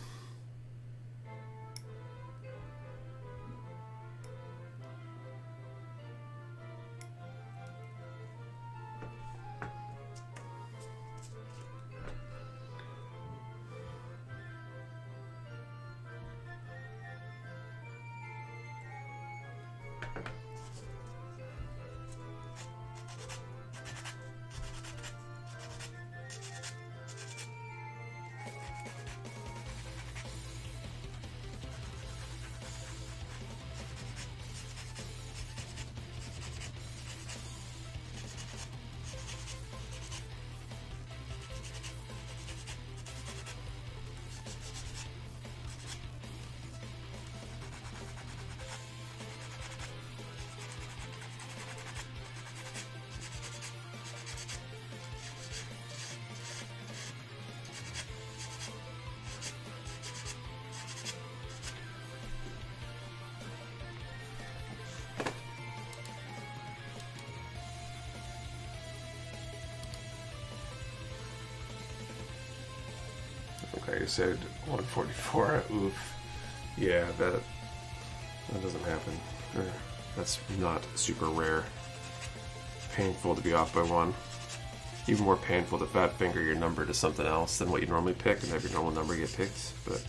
Okay, you said 144. Oof. Yeah, that doesn't happen. That's not super rare. Painful to be off by one. Even more painful to fat finger your number to something else than what you normally pick and have your normal number get picked. But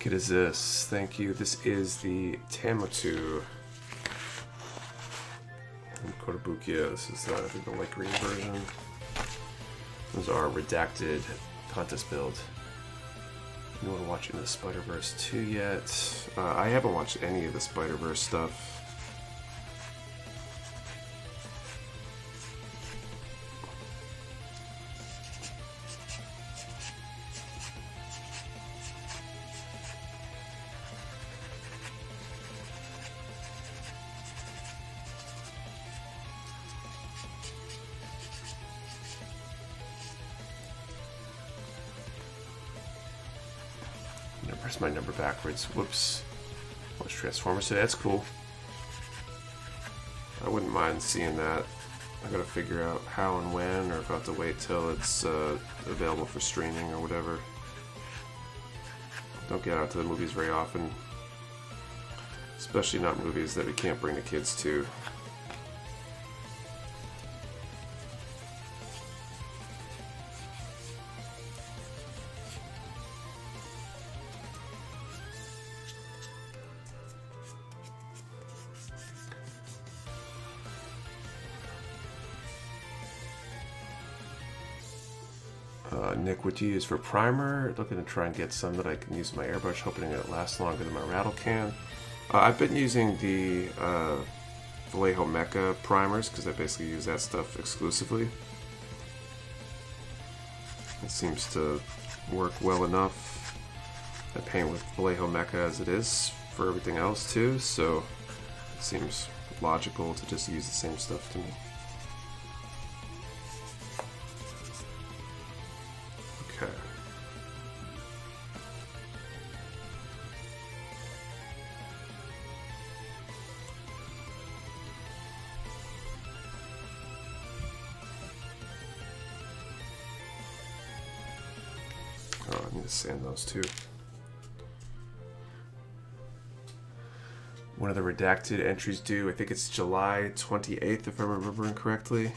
what is this? Thank you. This is the Tamotu. Kotobukiya. This is I think the light green version. Those are redacted contest build. You want to watch Into the Spider-Verse 2 yet? I haven't watched any of the Spider-Verse stuff. Press my number backwards. Whoops. Watch Transformers today. That's cool. I wouldn't mind seeing that. I gotta figure out how and when, or if I have to wait till it's available for streaming or whatever. Don't get out to the movies very often. Especially not movies that we can't bring the kids to. Nick, what do you use for primer? Looking to try and get some that I can use in my airbrush, hoping it lasts longer than my rattle can. I've been using the Vallejo Mecha primers because I basically use that stuff exclusively. It seems to work well enough. I paint with Vallejo Mecha as it is for everything else too, so it seems logical to just use the same stuff to me. Okay. Oh, I need to sand those too. One of the redacted entries due, I think it's July 28th if I'm remembering correctly.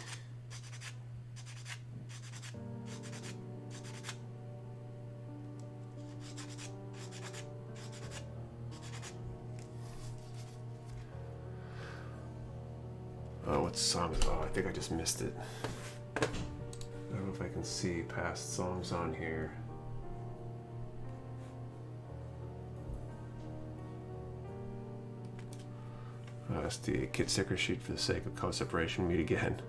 Oh, what song? Oh, I think I just missed it. I don't know if I can see past songs on here. That's the kit sticker sheet for the sake of co-separation. Meet again.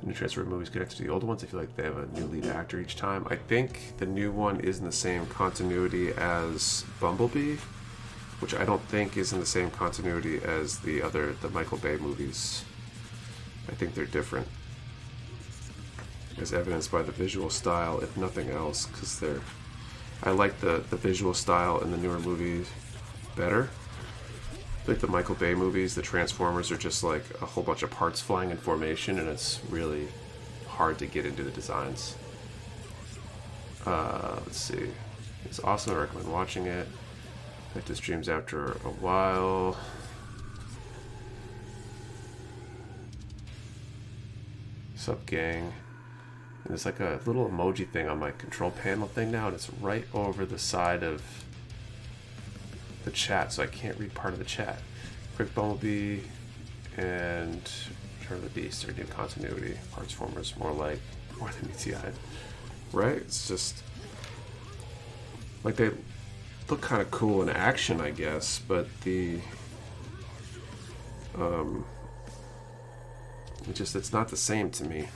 The new transfer movies connected to the old ones. I feel like they have a new lead actor each time. I think the new one is in the same continuity as Bumblebee, which I don't think is in the same continuity as the Michael Bay movies. I think they're different, as evidenced by the visual style, if nothing else, because I like the visual style in the newer movies better. Like the Michael Bay movies, the Transformers are just like a whole bunch of parts flying in formation, and it's really hard to get into the designs. Let's see. It's awesome. I recommend watching it. Like the streams after a while. Sup, gang? And there's like a little emoji thing on my control panel thing now, and it's right over the side of the chat, so I can't read part of the chat. Quick Bumblebee and Return of the Beast are new continuity. Partsformers more than ETI. Right? It's just like they look kind of cool in action, I guess, but it's not the same to me.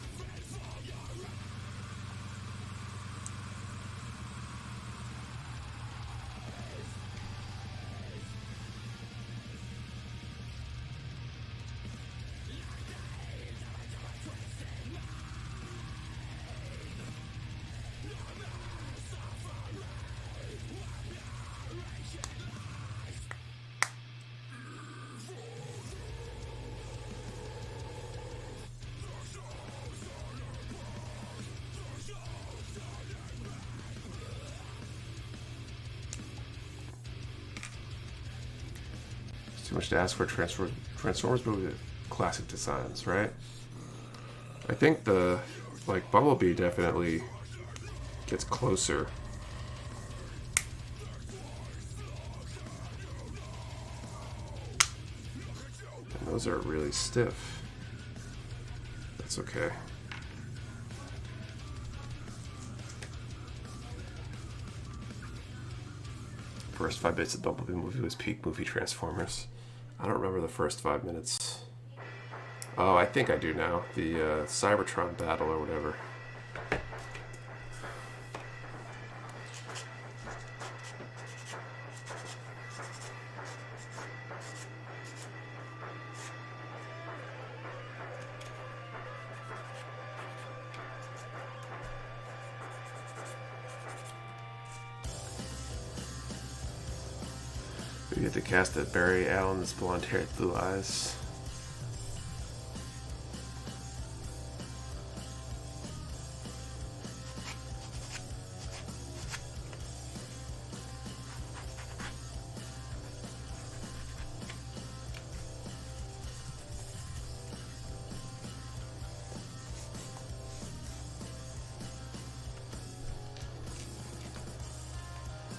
Too much to ask for Transformers movie with classic designs, right? I think the Bumblebee definitely gets closer. And those are really stiff. That's okay. First 5 minutes of Bumblebee movie was peak movie Transformers. I don't remember the first 5 minutes. Oh, I think I do now. The Cybertron battle or whatever. We get to cast that Barry Allen's blonde hair, blue eyes.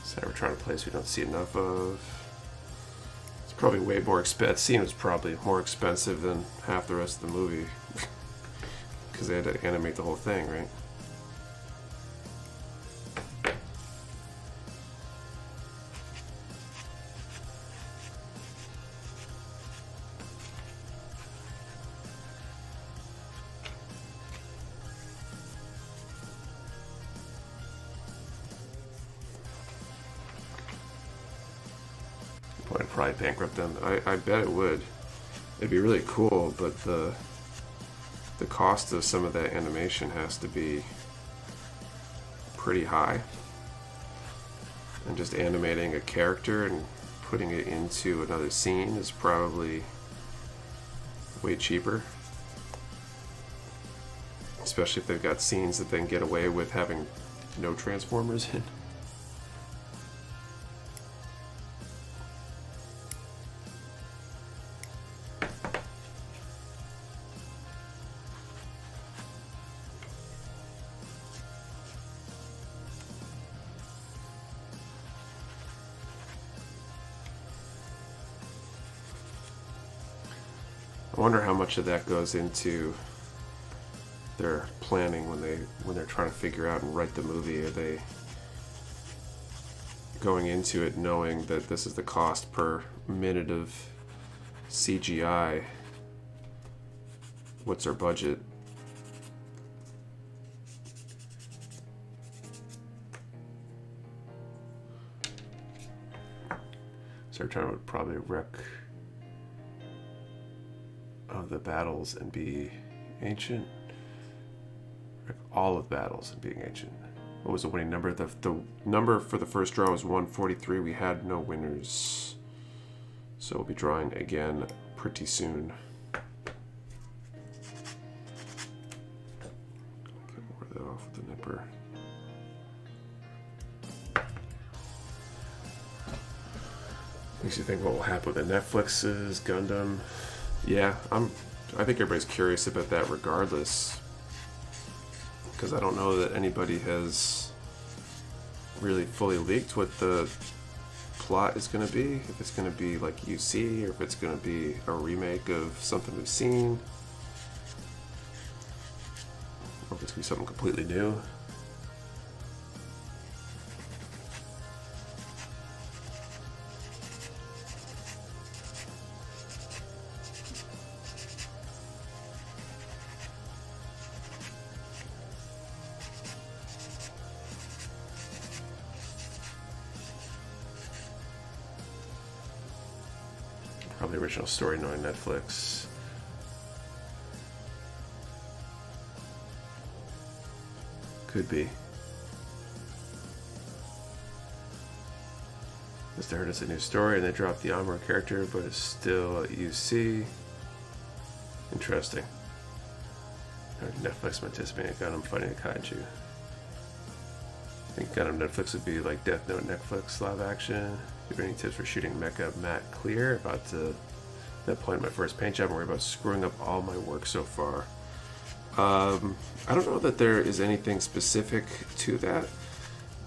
Cybertron, a place we don't see enough of. Probably way more expensive. That scene was probably more expensive than half the rest of the movie because they had to animate the whole thing, right? Probably bankrupt them. I bet it would. It'd be really cool, but the cost of some of that animation has to be pretty high. And just animating a character and putting it into another scene is probably way cheaper. Especially if they've got scenes that they can get away with having no Transformers in. I wonder how much of that goes into their planning when they're trying to figure out and write the movie. Are they going into it knowing that this is the cost per minute of CGI? What's our budget? Cybertron would probably wreck of the battles and be ancient. All of battles and being ancient. What was the winning number? The number for the first draw was 143. We had no winners, so we'll be drawing again pretty soon. Get more of that off with the nipper. Makes you think what will happen with the Netflix's Gundam. Yeah, I think everybody's curious about that regardless, because I don't know that anybody has really fully leaked what the plot is going to be. If it's going to be like UC, or if it's going to be a remake of something we've seen, or if it's going to be something completely new. Probably original story knowing Netflix. Could be. Just heard it's a new story and they dropped the Amuro character, but it's still at UC. Interesting. Netflix anticipating Gundam fighting a kaiju. I think Gundam Netflix would be like Death Note Netflix live action. Do you have any tips for shooting Mecha matte clear? About to that point in my first paint job, I'm worried about screwing up all my work so far. I don't know that there is anything specific to that,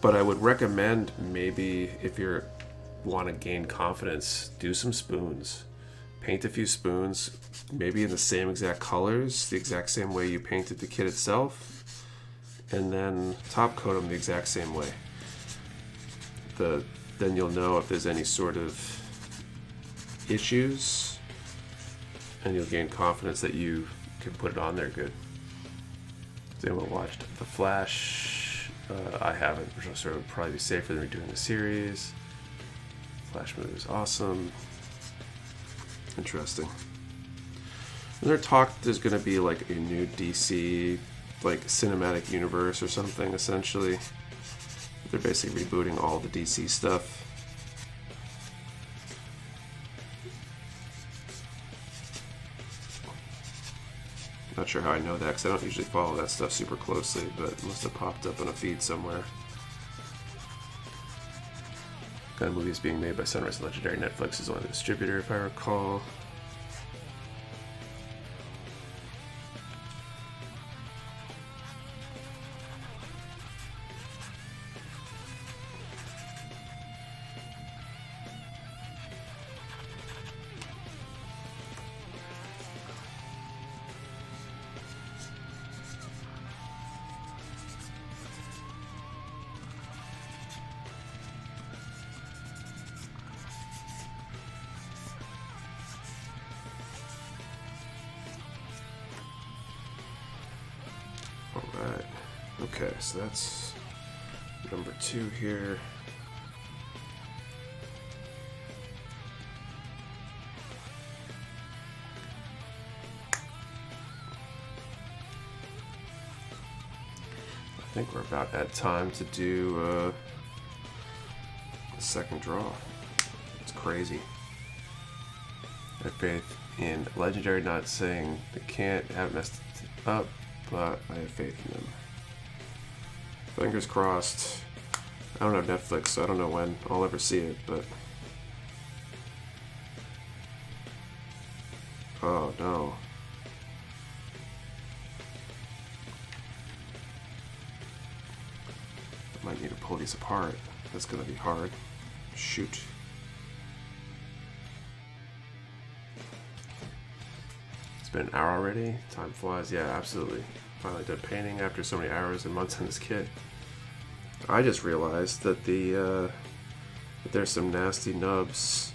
but I would recommend maybe if you want to gain confidence, do some spoons. Paint a few spoons, maybe in the same exact colors, the exact same way you painted the kit itself, and then top coat them the exact same way. Then you'll know if there's any sort of issues, and you'll gain confidence that you can put it on there good. Has anyone watched The Flash? I haven't, which will sort of probably be safer than redoing the series. Flash movie is awesome. Interesting. And they're talk there's going to be like a new DC like cinematic universe or something, essentially. They're basically rebooting all the DC stuff. Not sure how I know that, because I don't usually follow that stuff super closely, but it must have popped up on a feed somewhere. Kind of movies being made by Sunrise and Legendary. Netflix is only the distributor, if I recall. Alright, okay, so that's number 2 here. I think we're about at time to do a second draw. It's crazy. I have faith in Legendary, not saying they can't have messed up, but I have faith in them. Fingers crossed. I don't have Netflix, so I don't know when I'll ever see it, but... Oh, no. I might need to pull these apart. That's gonna be hard. Shoot. It's been an hour already. Time flies. Yeah, absolutely. Finally done painting after so many hours and months on this kit. I just realized that that there's some nasty nubs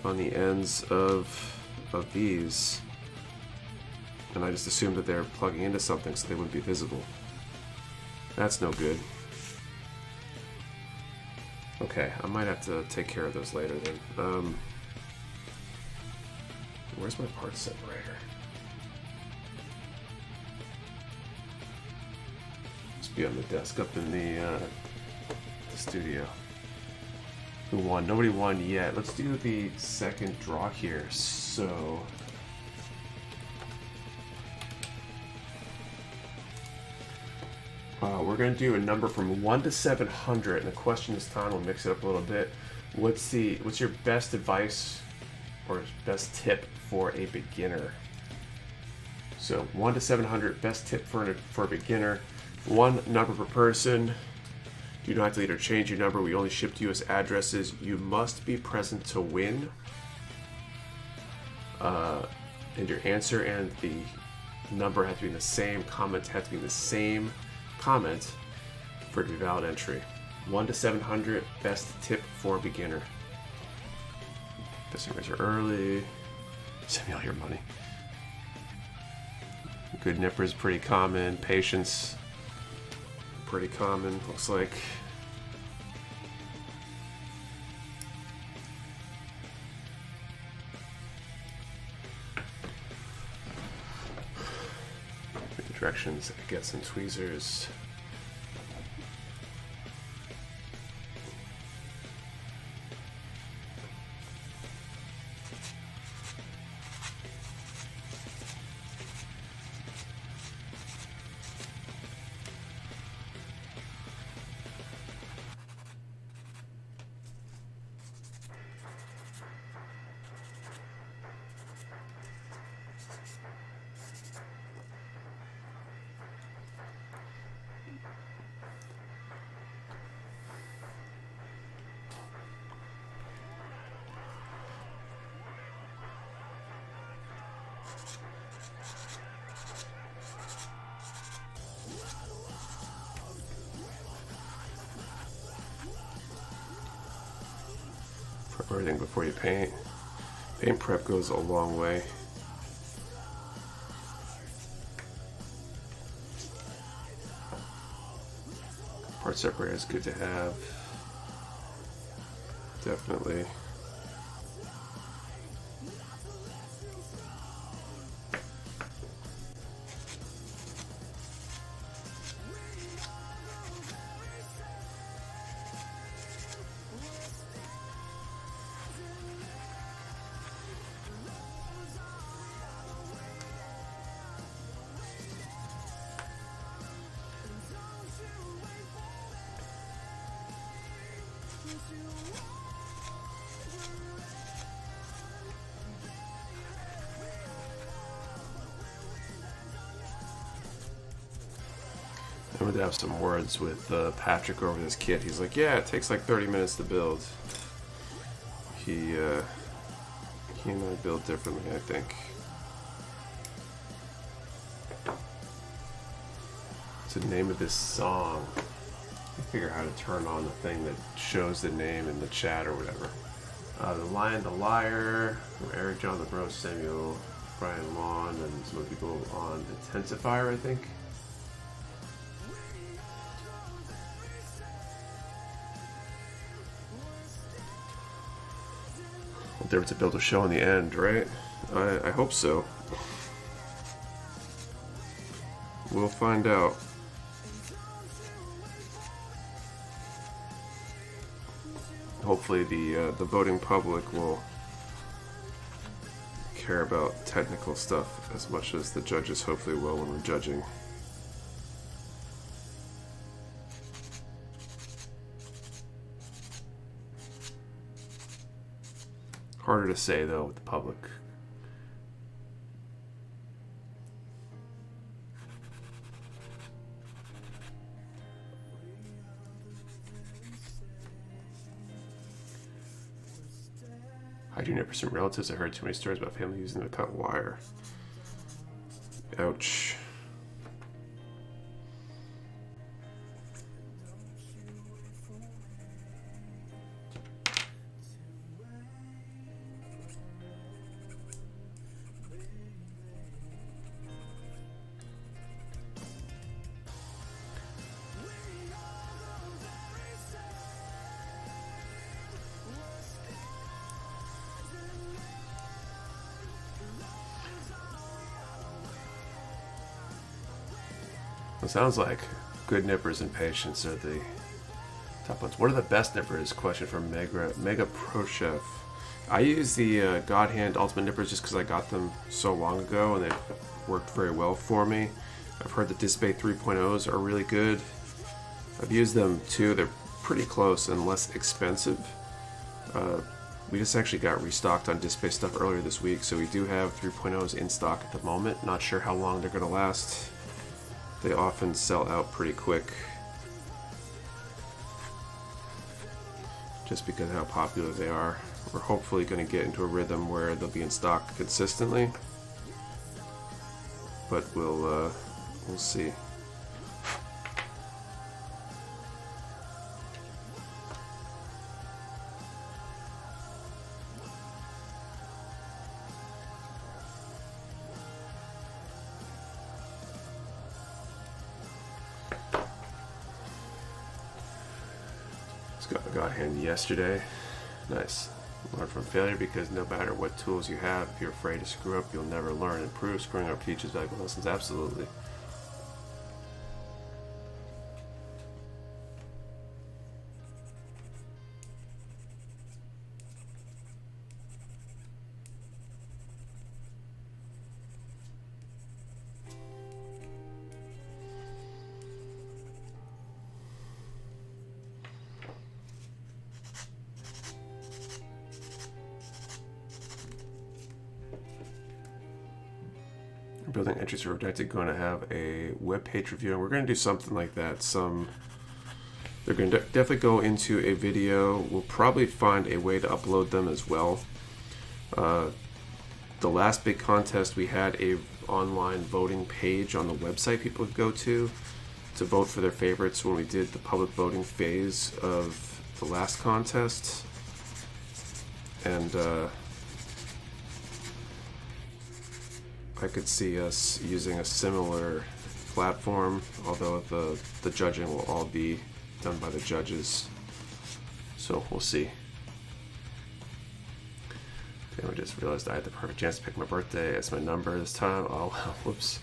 on the ends of these, and I just assumed that they're plugging into something so they wouldn't be visible. That's no good. Okay, I might have to take care of those later then. Where's my parts separator? Must be on the desk up in the studio. Who won? Nobody won yet. Let's do the second draw here. So... we're going to do a number from 1 to 700, and the question this time, we'll mix it up a little bit. What's your best advice or best tip for a beginner? So 1 to 700, best tip for a beginner. One number per person. You don't have to later change your number. We only ship to you as addresses. You must be present to win. And your answer and the number have to be in the same. Comments have to be in the same comment for it to be valid entry. 1 to 700, best tip for a beginner. Best are early. Send me all your money. Good nipper is pretty common. Patience, pretty common. Looks like. Directions, get some tweezers. everything before you paint. Paint prep goes a long way. Part separator is good to have. Definitely. I'm going to have some words with Patrick over this kit. He's like, yeah, it takes like 30 minutes to build. He and I build differently, I think. What's the name of this song? I figure how to turn on the thing that shows the name in the chat or whatever. The Lion, the Liar, from Eric John, the Bro, Samuel, Brian Lawn, and some other people on Intensifier, I think. There to build a show in the end, right? I hope so. We'll find out. Hopefully the voting public will care about technical stuff as much as the judges hopefully will when we're judging. Harder to say though with the public. Hide your nippers from relatives. I heard too many stories about family using them to cut wire. Ouch. It sounds like good nippers and patience are the top ones. What are the best nippers? Question from Mega Pro Chef. I use the God Hand Ultimate Nippers just because I got them so long ago and they worked very well for me. I've heard the Display 3.0s are really good. I've used them too. They're pretty close and less expensive. We just actually got restocked on Display stuff earlier this week, so we do have 3.0s in stock at the moment. Not sure how long they're going to last. They often sell out pretty quick just because of how popular they are. We're hopefully going to get into a rhythm where they'll be in stock consistently, but we'll see. Got hand yesterday. Nice. Learn from failure, because no matter what tools you have, if you're afraid to screw up, you'll never learn and improve. Screwing up teaches valuable lessons. Absolutely. Building entries are rejected, going to have a web page review, and we're going to do something like that. They're going to definitely go into a video. We'll probably find a way to upload them as well. The last big contest, we had a online voting page on the website people could go to vote for their favorites when we did the public voting phase of the last contest. And I could see us using a similar platform, although the judging will all be done by the judges. So we'll see. I just realized I had the perfect chance to pick my birthday as my number this time. Oh, whoops.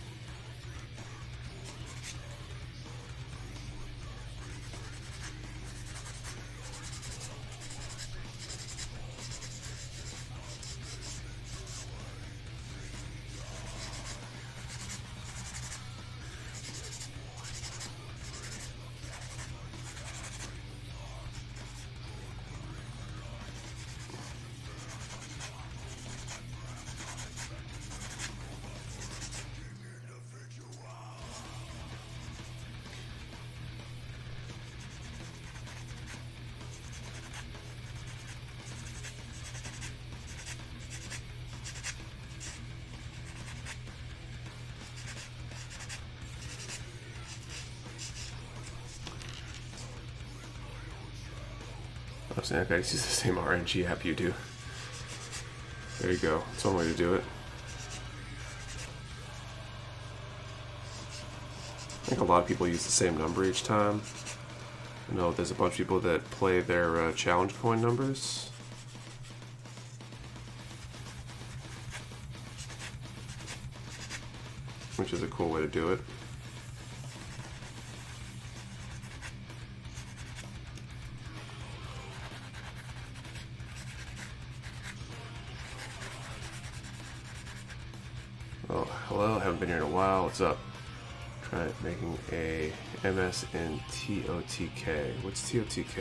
I'm saying I gotta use the same RNG app you do. There you go. That's one way to do it. I think a lot of people use the same number each time. I know there's a bunch of people that play their challenge coin numbers. Which is a cool way to do it. Oh, hello, haven't been here in a while. What's up? Try making a MS in TOTK. What's TOTK?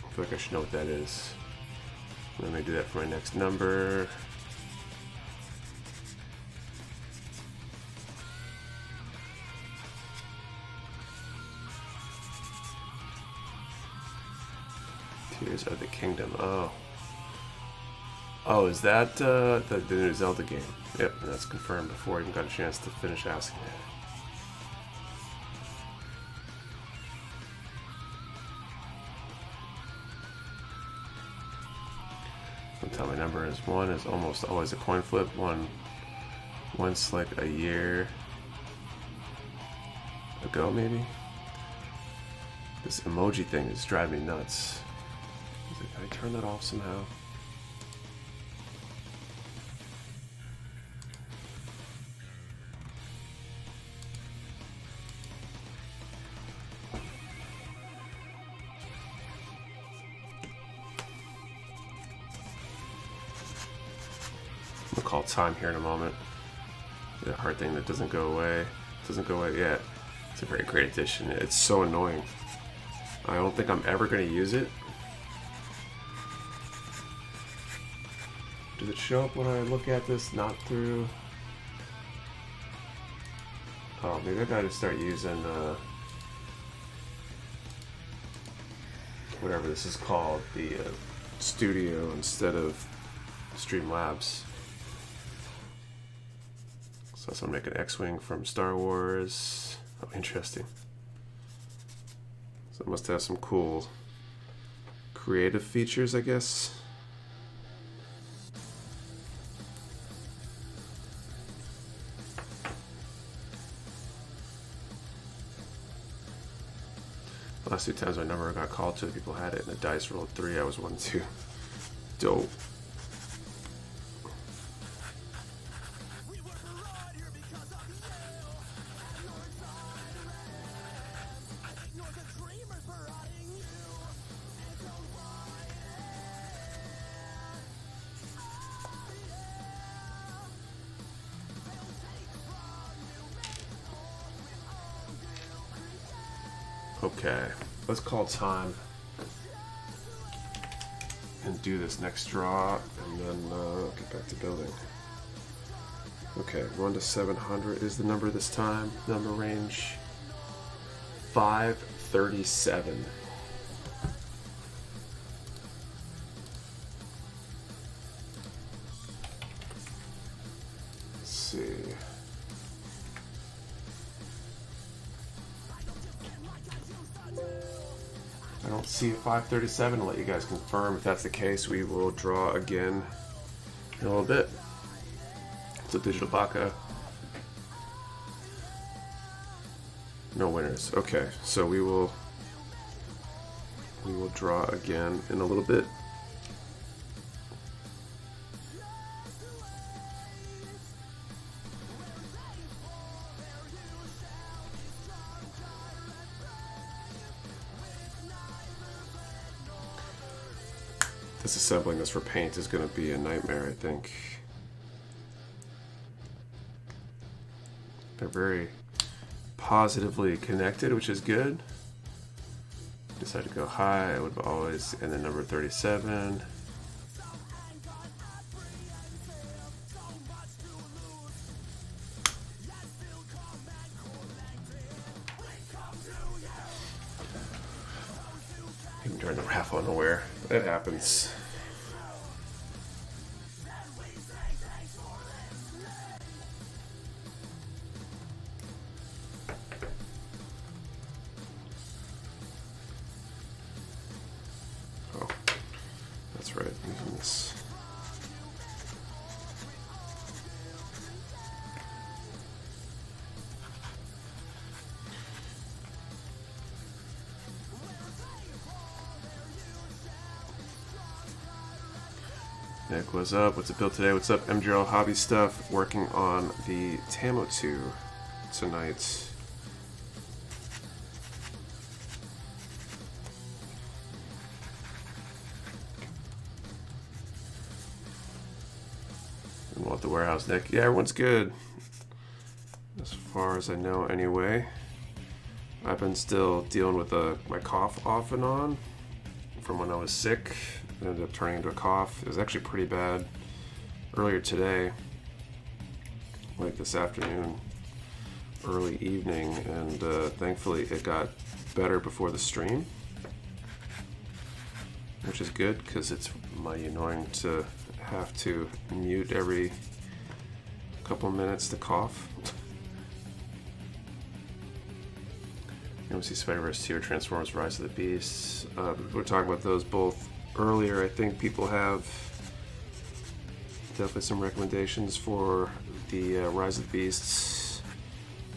I feel like I should know what that is. Let me do that for my next number. Tears of the Kingdom. Oh. Oh, is that the new Zelda game? Yep, that's confirmed before I even got a chance to finish asking it. Sometimes my number is 1 is almost always a coin flip. Once like a year ago maybe. This emoji thing is driving me nuts. Can I turn that off somehow? We'll call time here in a moment. The hard thing that doesn't go away. Doesn't go away yet. It's a very great addition. It's so annoying. I don't think I'm ever going to use it. Does it show up when I look at this not through? Oh, maybe I gotta start using whatever this is called, the studio instead of Streamlabs. So I'm making X-Wing from Star Wars. Oh, interesting. So it must have some cool creative features, I guess. The last 2 times my number got called to, people had it, and the dice rolled 3. I was 1, 2. Dope. Okay, let's call time and do this next draw, and then get back to building. Okay, 1 to 700 is the number this time. Number range 537. Let's see. I don't Let's see at 5:37. I'll let you guys confirm. If that's the case, we will draw again in a little bit. So digital baka. No winners. Okay, so we will draw again in a little bit. Disassembling this for paint is going to be a nightmare, I think. They're very positively connected, which is good. Decided to go high. I would have always, and then number 37. Even during the raffle, unaware. It happens. Oh, that's right. Using this. Nick, what's up? What's up, Bill, today? What's up, MGL Hobby Stuff? Working on the Tamo 2 tonight. And what the warehouse, Nick? Yeah, everyone's good. As far as I know, anyway. I've been still dealing with my cough off and on from when I was sick. It ended up turning into a cough. It was actually pretty bad earlier today, like this afternoon, early evening, and thankfully it got better before the stream, which is good because it's mighty annoying to have to mute every couple minutes to cough. You want to see Spider-Verse 2 or Transformers Rise of the Beasts. We're talking about those both earlier. I think people have definitely some recommendations for the Rise of the Beasts.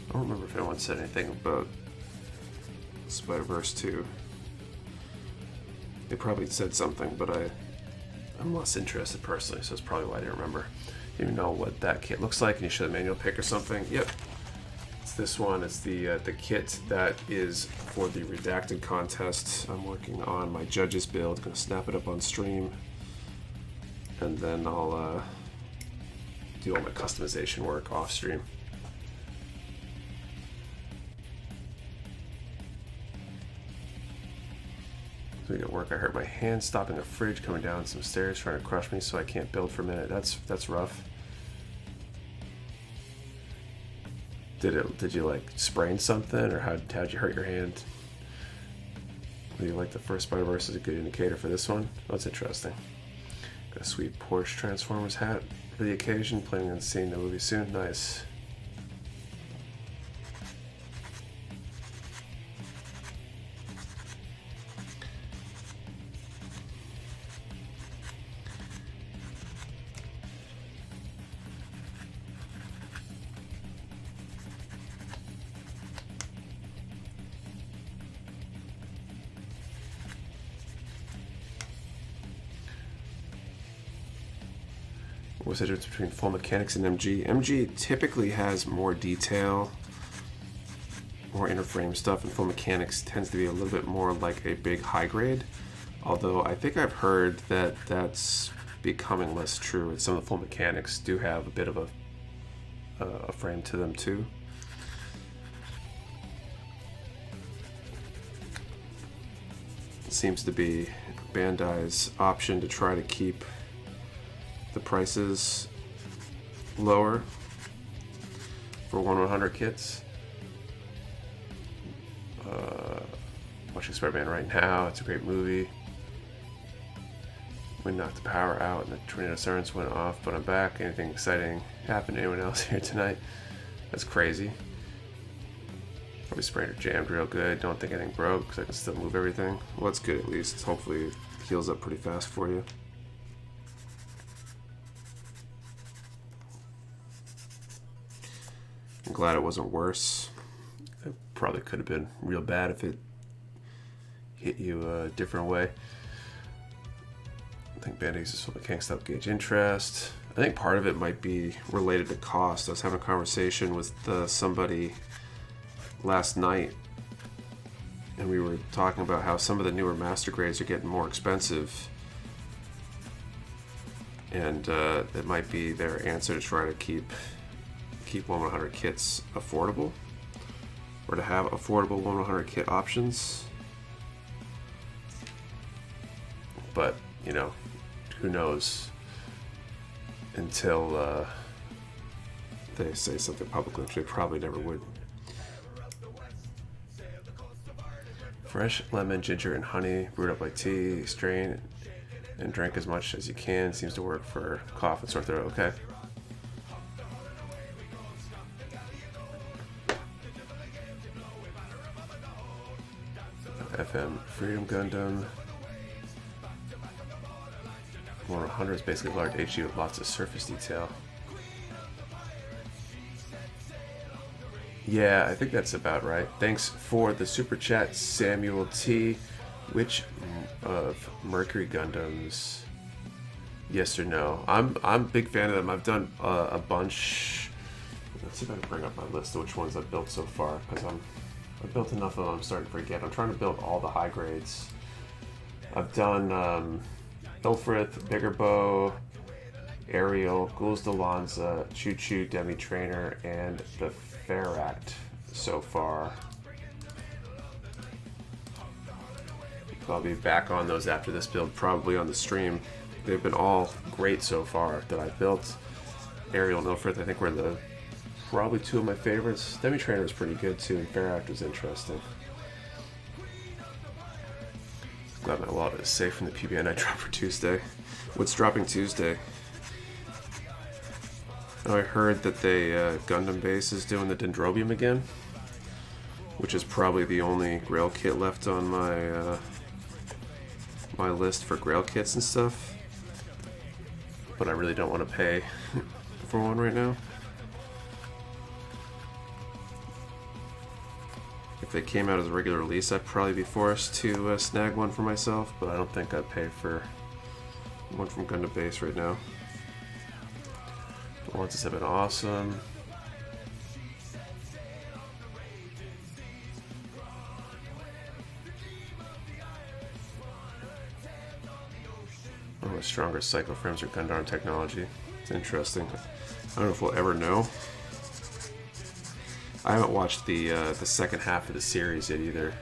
I don't remember if anyone said anything about Spider-Verse 2. They probably said something, but I'm less interested personally, so that's probably why I didn't remember. You didn't know what that kit looks like, and you should have a manual pick or something. Yep. It's this one. It's the kit that is for the redacted contest. I'm working on my judges build. Gonna snap it up on stream, and then I'll do all my customization work off stream. Doing at work, I hurt my hand stopping a fridge coming down some stairs, trying to crush me, so I can't build for a minute. That's rough. Did you like sprain something, or how'd you hurt your hand? Do you like the first Spider-Verse is a good indicator for this one? Oh, that's interesting. Got a sweet Porsche Transformers hat for the occasion. Planning on seeing the movie soon. Nice. What's the difference between full mechanics and MG? MG typically has more detail, more interframe stuff, and full mechanics tends to be a little bit more like a big high grade. Although I think I've heard that that's becoming less true. Some of the full mechanics do have a bit of a frame to them too. It seems to be Bandai's option to try to keep the prices lower for 1/100 kits. Watching Spider-Man right now. It's a great movie. We knocked the power out and the tornado sirens went off, but I'm back. Anything exciting happened to anyone else here tonight? That's crazy. Probably sprained or jammed real good. Don't think anything broke because I can still move everything. Well, that's good at least. Hopefully it heals up pretty fast for you. I'm glad it wasn't worse. It probably could have been real bad if it hit you a different way. I think Band-Aids is what the can't stop gauge interest. I think part of it might be related to cost. I was having a conversation with somebody last night, and we were talking about how some of the newer master grades are getting more expensive, and it might be their answer to try to keep 1-100 kits affordable, or to have affordable 1-100 kit options. But you know, who knows until they say something publicly, which they probably never would. Fresh lemon, ginger, and honey, brewed up like tea, strain and drink as much as you can. Seems to work for cough and sore throat. Okay. FM Freedom Gundam. 100 is basically a large HG with lots of surface detail. Yeah, I think that's about right. Thanks for the super chat, Samuel T. Which of Mercury Gundams? Yes or no? I'm a big fan of them. I've done a bunch. Let's see if I can bring up my list of which ones I've built so far, because I've built enough of them. I'm starting to forget. I'm trying to build all the high grades. I've done Ilfrith, Bigger Bow, Ariel, Ghouls Delanza, Choo Choo, Demi Trainer, and the Feract so far. I'll be back on those after this build, probably on the stream. They've been all great so far that I've built. Ariel and Ilfrith, I think, were probably two of my favorites. Demi Trainer was pretty good too, and Feract was interesting. Glad my wallet is safe from the PBN I dropped for Tuesday. What's dropping Tuesday? Oh, I heard that they Gundam Base is doing the Dendrobium again, which is probably the only Grail kit left on my my list for Grail kits and stuff. But I really don't want to pay for one right now. If they came out as a regular release, I'd probably be forced to snag one for myself, but I don't think I'd pay for one from Gundam Base right now. The ones have been awesome. One of the strongest cycle frames are Gundam technology. It's interesting. I don't know if we'll ever know. I haven't watched the second half of the series yet either.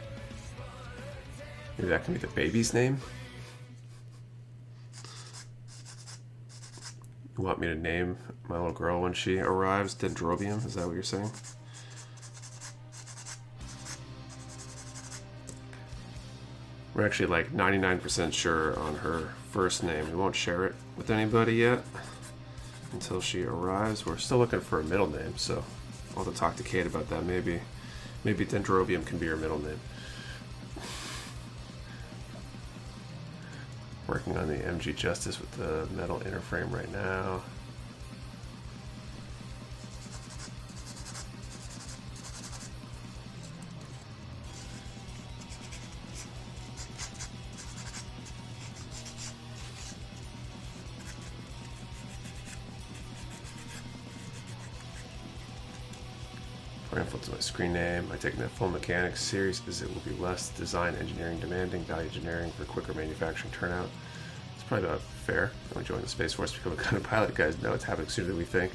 Maybe that can be the baby's name? You want me to name my little girl when she arrives Dendrobium? Is that what you're saying? We're actually like 99% sure on her first name. We won't share it with anybody yet until she arrives. We're still looking for a middle name, so I'll have to talk to Kate about that. Maybe Dendrobium can be her middle name. Working on the MG Justice with the metal inner frame right now. To my screen name. I take that full mechanics series because it will be less design engineering demanding, value engineering for quicker manufacturing turnout. It's probably about fair. When we join the Space Force, become a kind of pilot, guys know it's happening sooner than we think.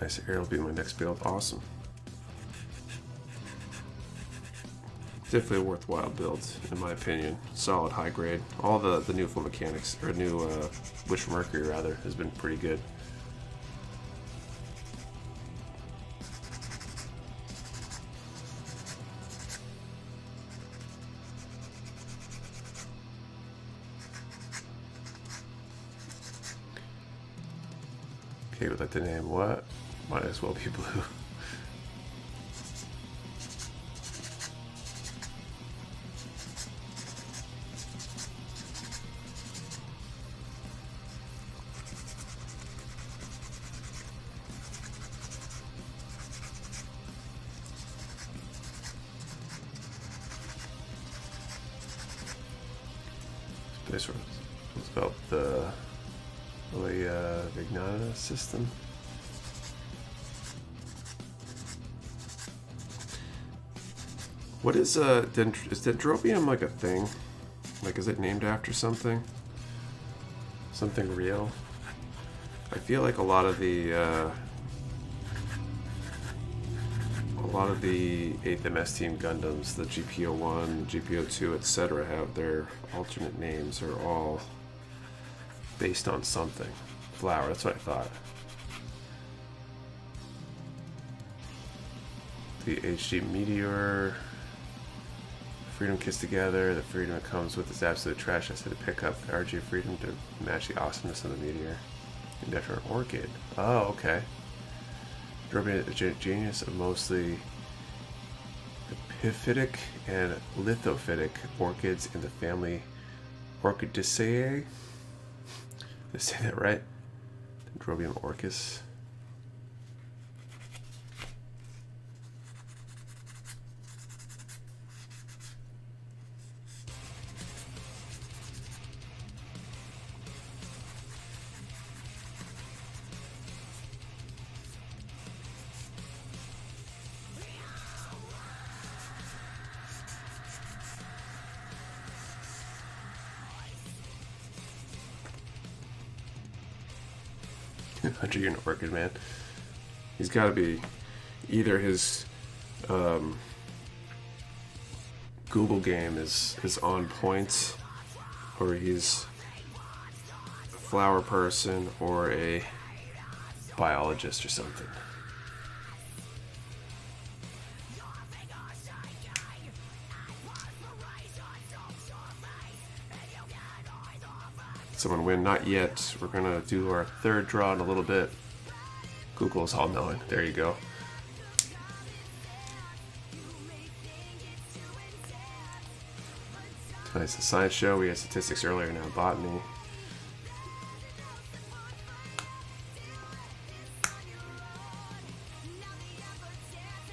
Nice, Ariel will be my next build. Awesome. Definitely a worthwhile build, in my opinion. Solid, high grade. All the new full mechanics, or new Wish for Mercury rather, has been pretty good. Okay, would like the name what? Might as well be blue. This was about the Vignana system. What is is Dendrobium like a thing? Like, is it named after something? Something real? I feel like a lot of the 8th MS Team Gundams, the GPO1, GPO2, etc., have their alternate names are all based on something. Flower, that's what I thought. The HD Meteor, Freedom Kiss Together, the freedom it comes with is absolute trash. I said to pick up RG Freedom to match the awesomeness of the Meteor. Indefinite Orchid. Oh, okay. Drobian is a genius of mostly epiphytic and lithophytic orchids in the family Orchidaceae. Did I say that right? Dendrobium orchis. Hunter Unit Orchid, man. He's got to be either his Google game is on point, or he's a flower person or a biologist or something. Someone win? Not yet. We're gonna do our third draw in a little bit. Google's all knowing. There you go. Tonight's the science show. We had statistics earlier, now botany.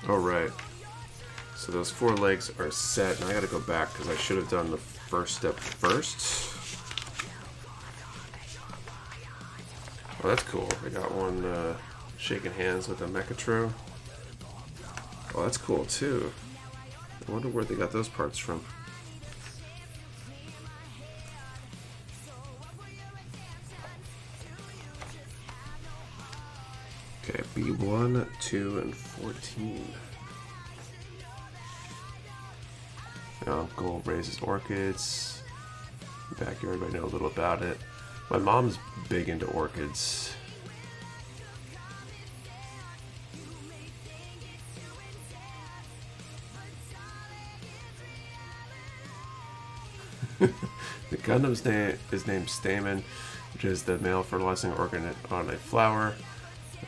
Alright. So those 4 legs are set. Now I gotta go back because I should have done the first step first. Oh, that's cool. I got one shaking hands with a Mechatro. Oh, that's cool too. I wonder where they got those parts from. Okay, B1, 2, and 14. Now, Gold raises orchids. Backyard, I know a little about it. My mom's big into orchids. The Gundam's name is named Stamen, which is the male fertilizing organ on a flower.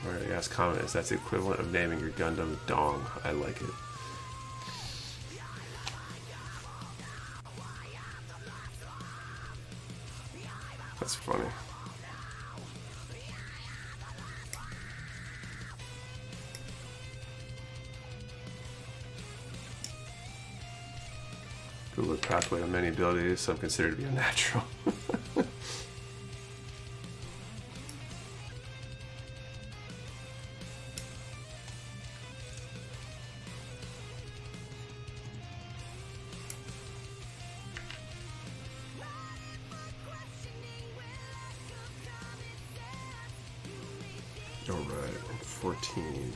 Or I asked comment is that's the equivalent of naming your Gundam Dong. I like it. That's funny. Google pathway of many abilities, some considered to be unnatural. All right, 14.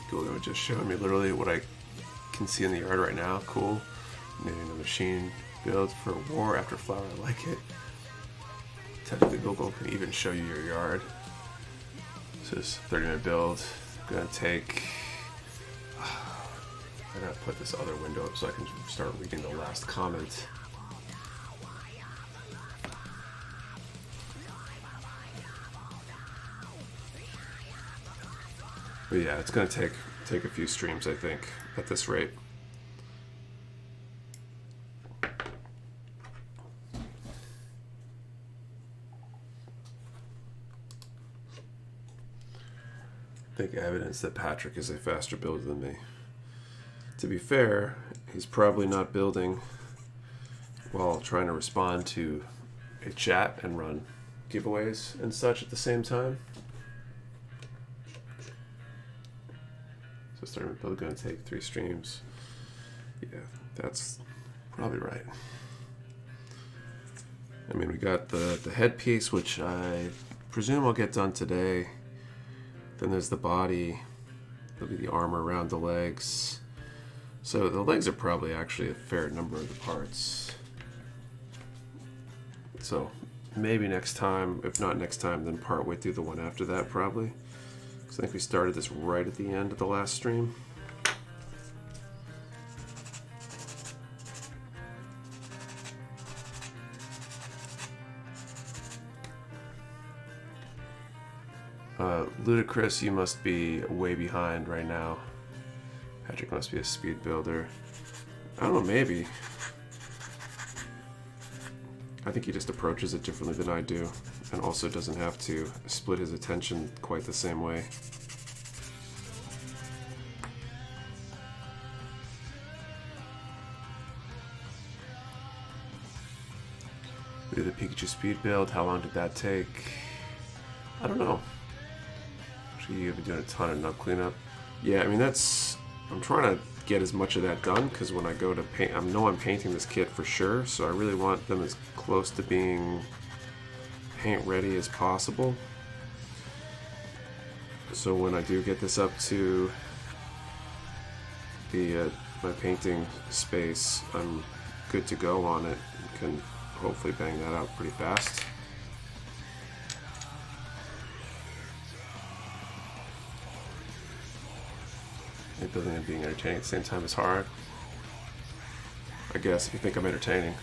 Google just showing me literally what I can see in the yard right now. Cool. Naming a machine built for war after flower. I like it. Google can even show you your yard. This is 30-minute build. I'm gonna take. I gotta put this other window up so I can start reading the last comment. But yeah, it's gonna take a few streams, I think, at this rate. I think evidence that Patrick is a faster builder than me. To be fair, he's probably not building while trying to respond to a chat and run giveaways and such at the same time. So starting build going to take 3 streams. Yeah, that's probably right. I mean, we got the headpiece, which I presume I'll get done today. Then there's the body. There'll be the armor around the legs. So the legs are probably actually a fair number of the parts. So maybe next time, if not next time, then partway through the one after that probably. Because I think we started this right at the end of the last stream. Ludicrous, you must be way behind right now. Patrick must be a speed builder. I don't know, maybe. I think he just approaches it differently than I do, and also doesn't have to split his attention quite the same way. We did the Pikachu speed build. How long did that take? I don't know. Actually, you've been doing a ton of nut cleanup. Yeah, I mean, I'm trying to get as much of that done, because when I go to paint, I know I'm painting this kit for sure, so I really want them as close to being paint ready as possible. So when I do get this up to the my painting space, I'm good to go on it. Can hopefully bang that out pretty fast. And building and being entertaining at the same time is hard. I guess if you think I'm entertaining.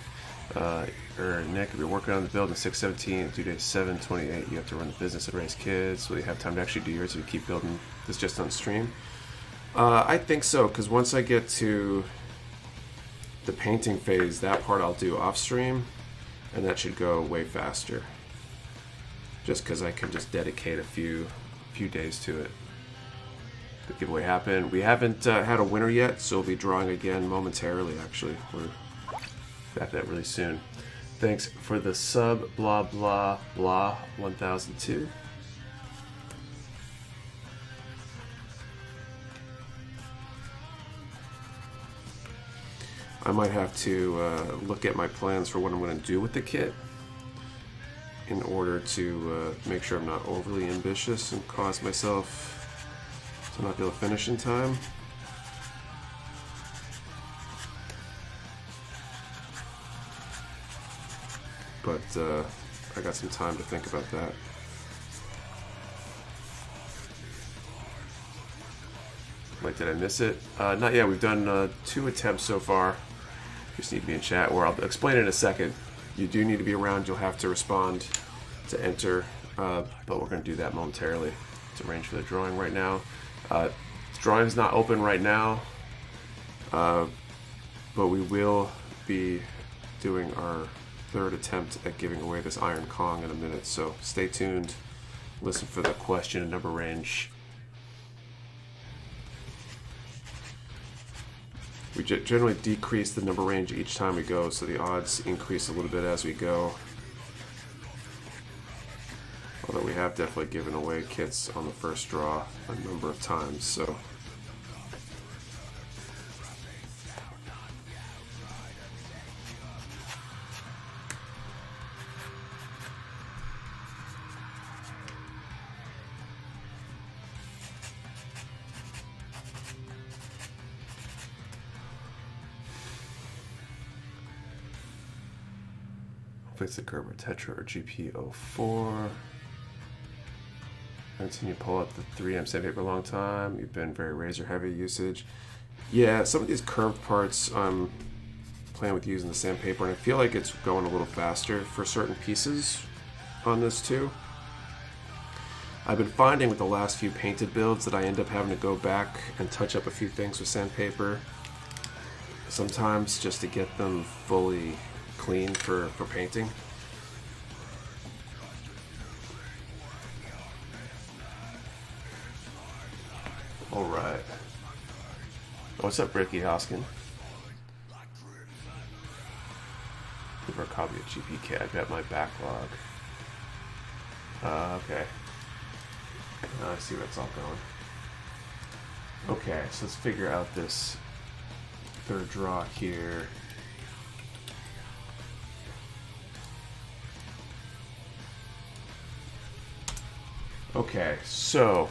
Or Nick, if you're working on the build in 6/17, due date 7/28, you have to run the business and raise kids. Will you have time to actually do yours if you keep building this just on stream? I think so, because once I get to the painting phase, that part I'll do off stream, and that should go way faster. Just because I can just dedicate a few days to it. The giveaway happened. We haven't had a winner yet, so we'll be drawing again momentarily, actually. We're back to that really soon. Thanks for the sub, blah, blah, blah, 1002. I might have to look at my plans for what I'm going to do with the kit in order to make sure I'm not overly ambitious and cause myself to not be able to finish in time. But I got some time to think about that. Wait, did I miss it? Not yet. We've done 2 attempts so far. You just need to be in chat, or I'll explain it in a second. You do need to be around. You'll have to respond to enter, but we're going to do that momentarily. To arrange for the drawing right now. Drawing's not open right now, but we will be doing our 3rd attempt at giving away this Iron Kong in a minute, so stay tuned. Listen for the question and number range. We generally decrease the number range each time we go, so the odds increase a little bit as we go. Although we have definitely given away kits on the first draw a number of times, so. Place the Gerber Tetra or GP04. Continue pull up the 3M sandpaper a long time. You've been very razor heavy usage. Yeah, some of these curved parts I'm playing with using the sandpaper, and I feel like it's going a little faster for certain pieces on this too. I've been finding with the last few painted builds that I end up having to go back and touch up a few things with sandpaper sometimes just to get them fully clean for painting. Alright. What's up, Ricky Hoskin? Give her a copy of GPK. I bet my backlog. Okay. I see where it's all going. Okay, so let's figure out this third draw here. Okay, so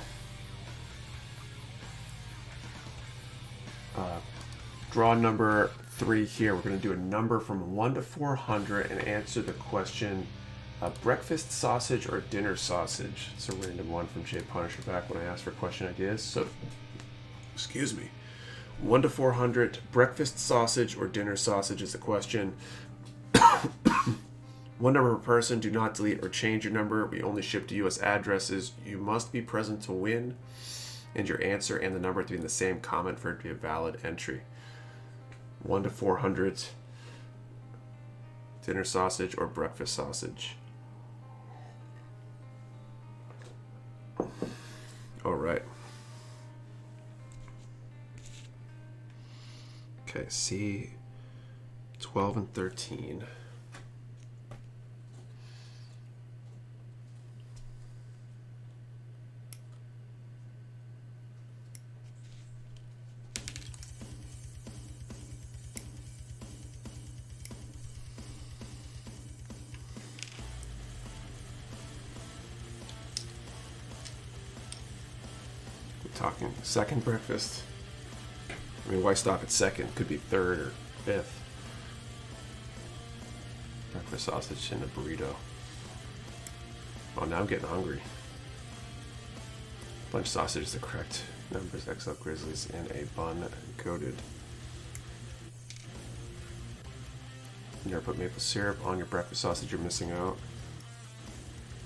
draw number 3 here. We're going to do a number from 1 to 400 and answer the question, breakfast sausage or dinner sausage. It's a random one from Jay Punisher back when I asked for question ideas. So, excuse me. 1 to 400, breakfast sausage or dinner sausage is the question. One number per person. Do not delete or change your number. We only ship to U.S. addresses. You must be present to win. And your answer and the number to be in the same comment for it to be a valid entry. 1 to 400, dinner sausage or breakfast sausage. All right. Okay, C 12 and 13. Talking second breakfast. I mean, why stop at second? Could be third or fifth. Breakfast sausage in a burrito. Oh, now I'm getting hungry. Bunch sausage is the correct numbers. XL Grizzlies in a bun coated. You never put maple syrup on your breakfast sausage, you're missing out.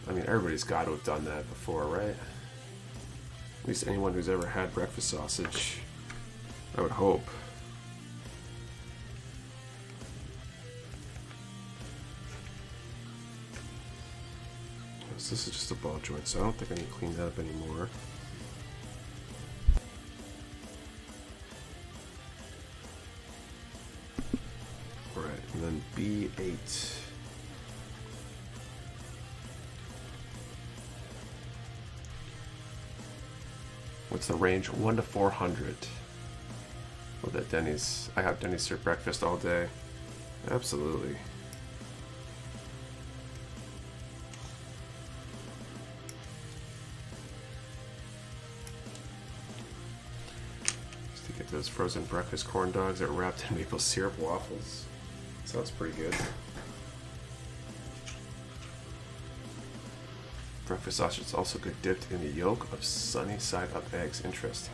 I mean, everybody's got to have done that before, right? At least anyone who's ever had breakfast sausage, I would hope. So this is just a ball joint, so I don't think I need to clean that up anymore. Alright, and then B8. What's the range? 1 to 400. Oh, that Denny's. I have Denny's for breakfast all day. Absolutely. Just to get those frozen breakfast corn dogs that are wrapped in maple syrup waffles. Sounds pretty good. Breakfast sausage is also good dipped in the yolk of sunny side up eggs. Interesting.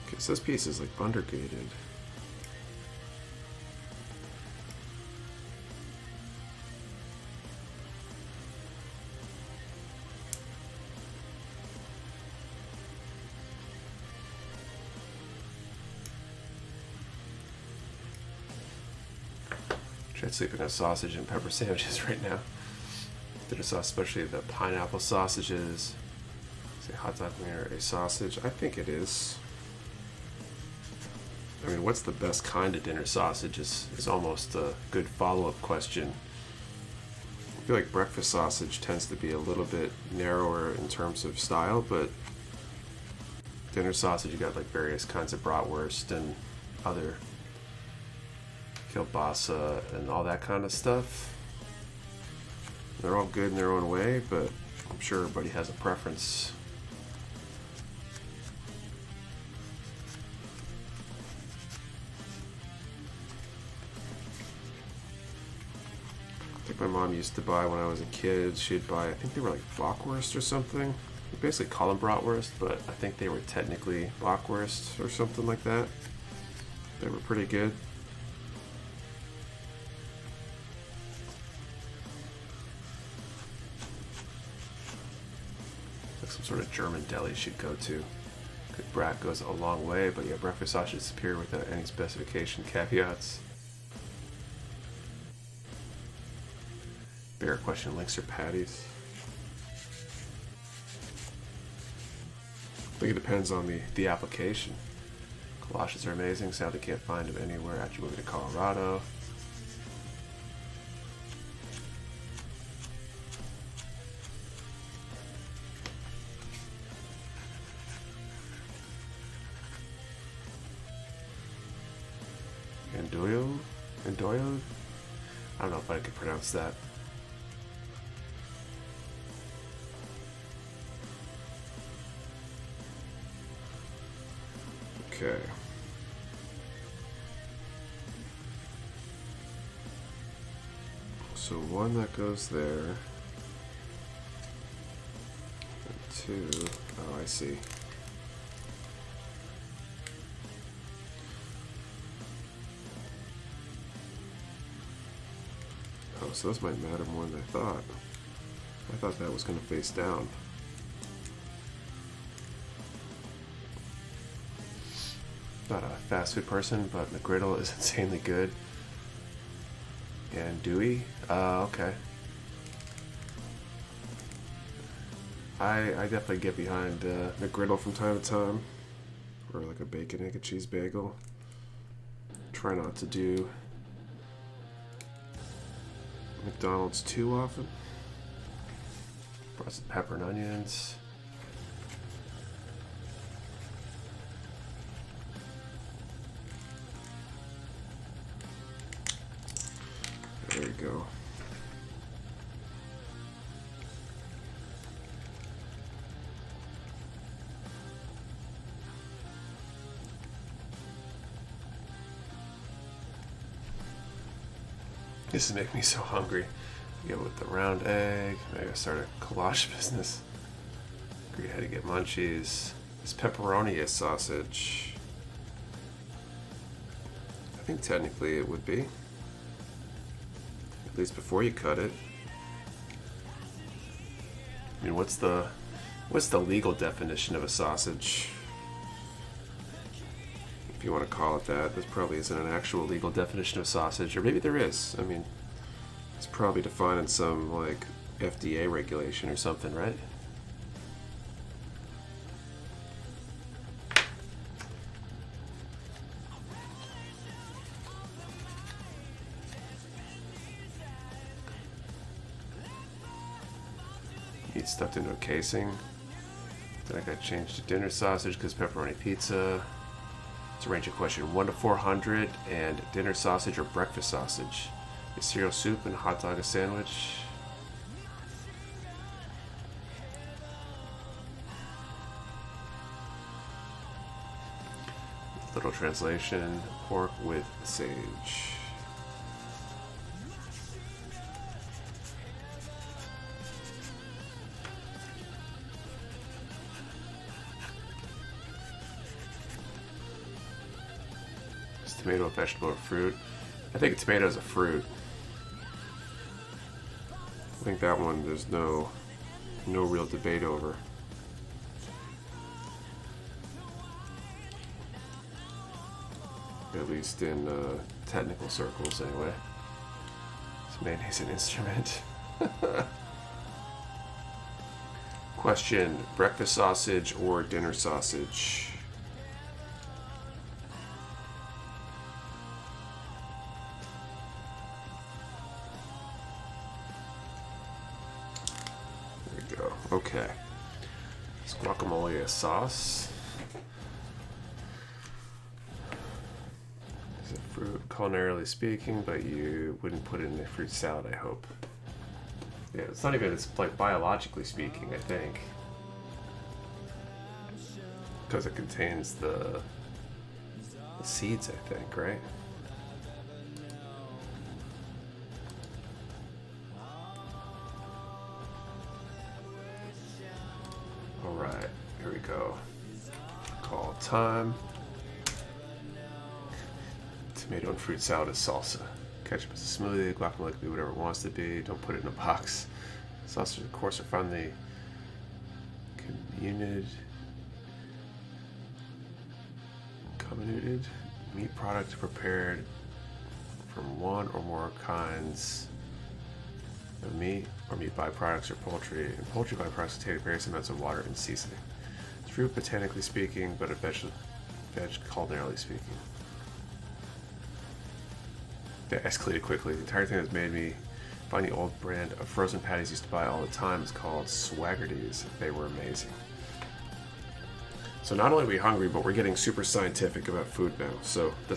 Okay, so this piece is like undergated. Sleeping on sausage and pepper sandwiches right now. Dinner sauce, especially the pineapple sausages. Is a hot dog near a sausage? I think it is. I mean, what's the best kind of dinner sausage is almost a good follow-up question. I feel like breakfast sausage tends to be a little bit narrower in terms of style, but dinner sausage, you got like various kinds of bratwurst and other kielbasa and all that kind of stuff. They're all good in their own way, but I'm sure everybody has a preference. I think my mom used to buy when I was a kid. She'd buy, I think they were like bockwurst or something. We basically call them bratwurst, but I think they were technically bockwurst or something like that. They were pretty good. Like some sort of German deli should go to. Good brat goes a long way, but yeah, breakfast sausage is superior without any specification caveats. Bigger question, links or patties? I think it depends on the application. Galoshes are amazing, sadly can't find them anywhere after moving to Colorado. Andoyo? I don't know if I could pronounce that. Okay. So one that goes there. And two, oh, I see. Oh, so this might matter more than I thought. I thought that was going to face down. Not a fast food person, but McGriddle is insanely good. And Dewey? Okay. I definitely get behind McGriddle from time to time. Or like a bacon, egg, and cheese bagel. Try not to do McDonald's too often. Brought some pepper and onions. There you go. This is making me so hungry. Go with the round egg. Maybe I start a collage business. Figure out how to get munchies. This pepperoni is sausage. I think technically it would be. At least before you cut it. I mean, what's the legal definition of a sausage? If you want to call it that. This probably isn't an actual legal definition of sausage, or maybe there is. I mean, it's probably defined in some like FDA regulation or something, right? Meat stuffed into a casing. Then I got changed to dinner sausage because pepperoni pizza. Let's arrange a question 1 to 400 and dinner sausage or breakfast sausage. Is cereal soup and hot dog a sandwich? Little translation, pork with sage. Is tomato a vegetable or fruit? I think a tomato is a fruit. I think that one there's no real debate over. At least in technical circles, anyway. Is mayonnaise an instrument? Question, breakfast sausage or dinner sausage? There we go. Okay. Is guacamole a sauce? Fruit, culinarily speaking, but you wouldn't put it in a fruit salad, I hope. Yeah, it's not even, it's like biologically speaking, I think. Because it contains the seeds, I think, right? time. Tomato and fruit salad is salsa. Ketchup is a smoothie. Guacamole can be whatever it wants to be. Don't put it in a box. Sauces, of course, are from the comminuted meat product prepared from one or more kinds of meat or meat byproducts or poultry. And poultry byproducts contain various amounts of water and seasoning. It's fruit botanically speaking, but a veg culinarily speaking. That escalated quickly. The entire thing has made me find the old brand of frozen patties used to buy all the time. It's called Swaggerties. They were amazing. So not only are we hungry, but we're getting super scientific about food now. So the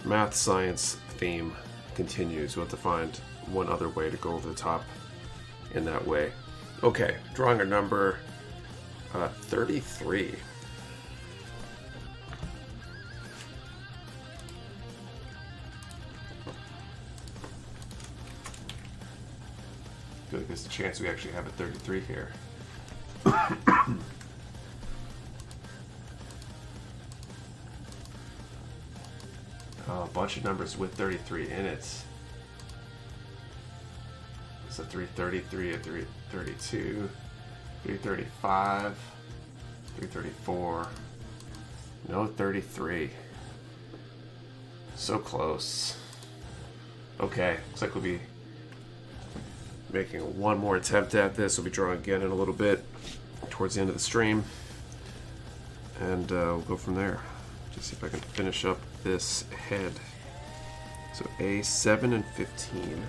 math science theme continues. We'll have to find one other way to go over the top in that way. Okay, drawing a number 33. I feel like there's a chance we actually have a 33 here. A bunch of numbers with 33 in it. It's a 333, a 332, 335, 334. No 33. So close. Okay, looks like we'll be making one more attempt at this. We'll be drawing again in a little bit towards the end of the stream. And we'll go from there. Just see if I can finish up this head. So A7 and 15.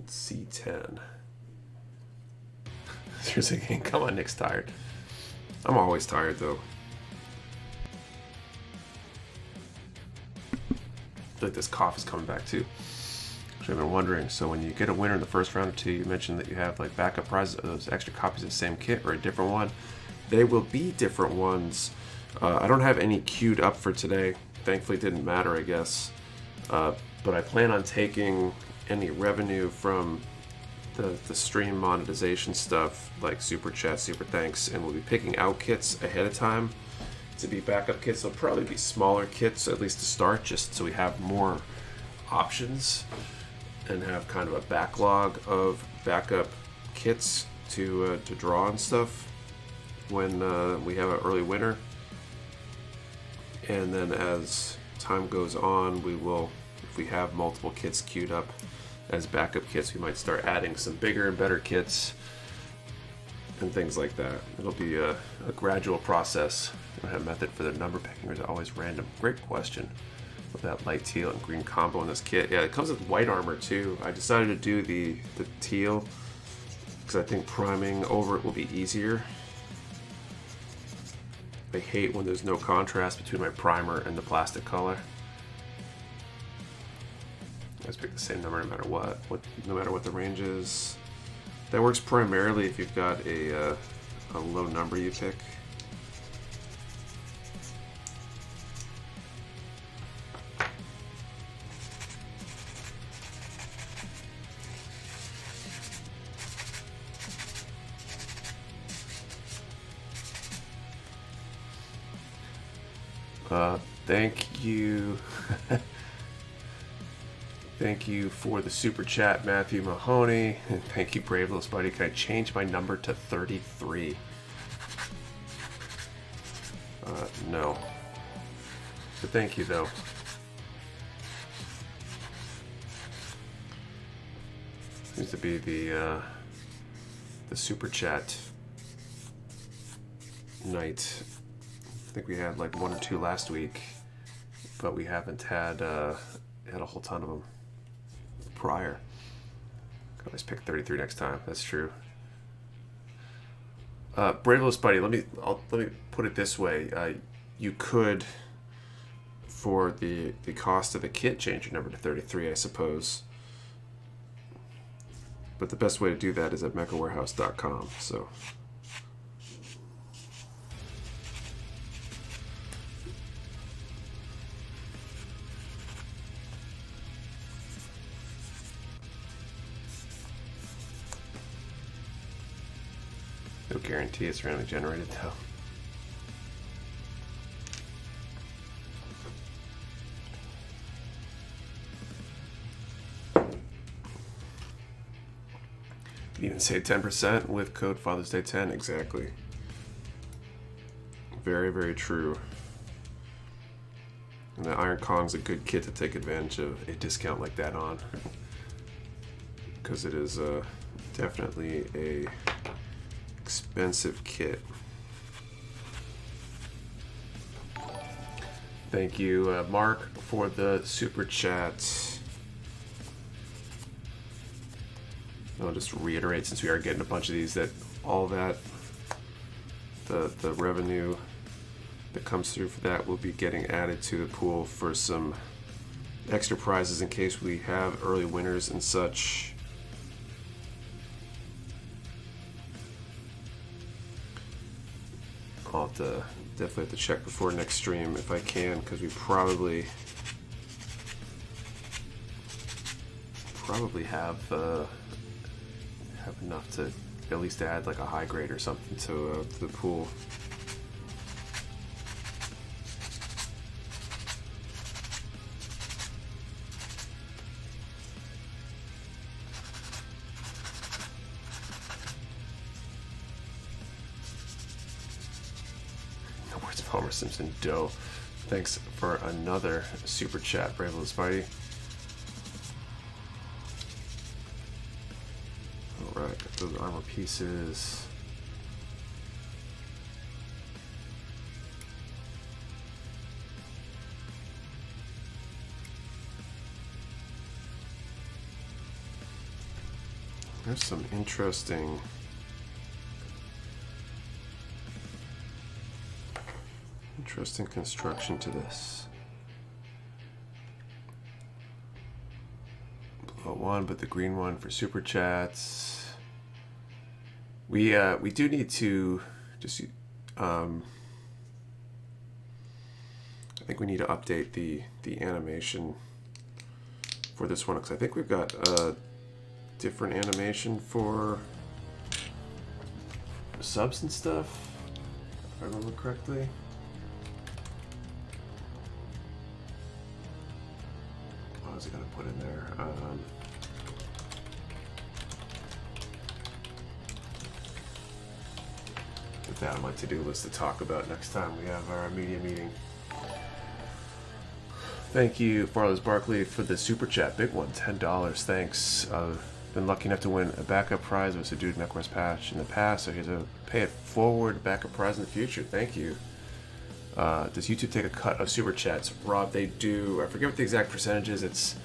C10. Seriously, come on, Nick's tired. I'm always tired though. I feel like this cough is coming back too. Actually, I've been wondering, so when you get a winner in the first round or two, you mentioned that you have like backup prizes, those extra copies of the same kit or a different one. They will be different ones. I don't have any queued up for today. Thankfully, it didn't matter, I guess. But I plan on taking any revenue from the stream monetization stuff, like super chat, super thanks, and we'll be picking out kits ahead of time to be backup kits. They'll probably be smaller kits, at least to start, just so we have more options and have kind of a backlog of backup kits to draw and stuff when we have an early winner. And then as time goes on, we will, if we have multiple kits queued up as backup kits, we might start adding some bigger and better kits and things like that. It'll be a gradual process. We don't have a method for the number picking, or is it always random? Great question. With that light teal and green combo in this kit. Yeah, it comes with white armor too. I decided to do the teal because I think priming over it will be easier. I hate when there's no contrast between my primer and the plastic color. Let's pick the same number no matter what. No matter what the range is. That works primarily if you've got a low number you pick. Thank you. Thank you for the super chat, Matthew Mahoney. And thank you, Brave Little Spidey. Can I change my number to 33? No. But thank you, though. Seems to be the super chat night. I think we had like one or two last week, but we haven't had a whole ton of them prior. Could always pick 33 next time. That's true. Brave Little Spidey, let me put it this way. You could for the cost of the kit, change your number to 33, I suppose. But the best way to do that is at mechawarehouse.com. So no guarantee it's randomly generated though. Even say 10% with code Father's Day 10, exactly. Very, very true. And the Iron Kong's a good kit to take advantage of a discount like that on, because it is definitely a expensive kit. Thank you, Mark, for the super chat. I'll just reiterate, since we are getting a bunch of these, that all that the revenue that comes through for that will be getting added to the pool for some extra prizes in case we have early winners and such. I'll have to definitely have to check before next stream if I can, because we probably have enough to at least add like a high grade or something to the pool. No words of Homer Simpson. Doe. Thanks for another super chat, Brave Little Spidey. Alright, got those armor pieces. There's some interesting construction to this. Blue one, but the green one for super chats. We do need to just I think we need to update the animation for this one, because I think we've got a different animation for subs and stuff, if I remember correctly. What was I gonna put in there? Put that on my to-do list to talk about next time we have our media meeting. Thank you, Farley's Barkley, for the super chat. Big one, $10. Thanks. I've been lucky enough to win a backup prize with a dude Mecha Warehouse patch in the past, so here's a pay it forward backup prize in the future. Thank you. Does YouTube take a cut of super chats? Rob, they do. I forget what the exact percentage is.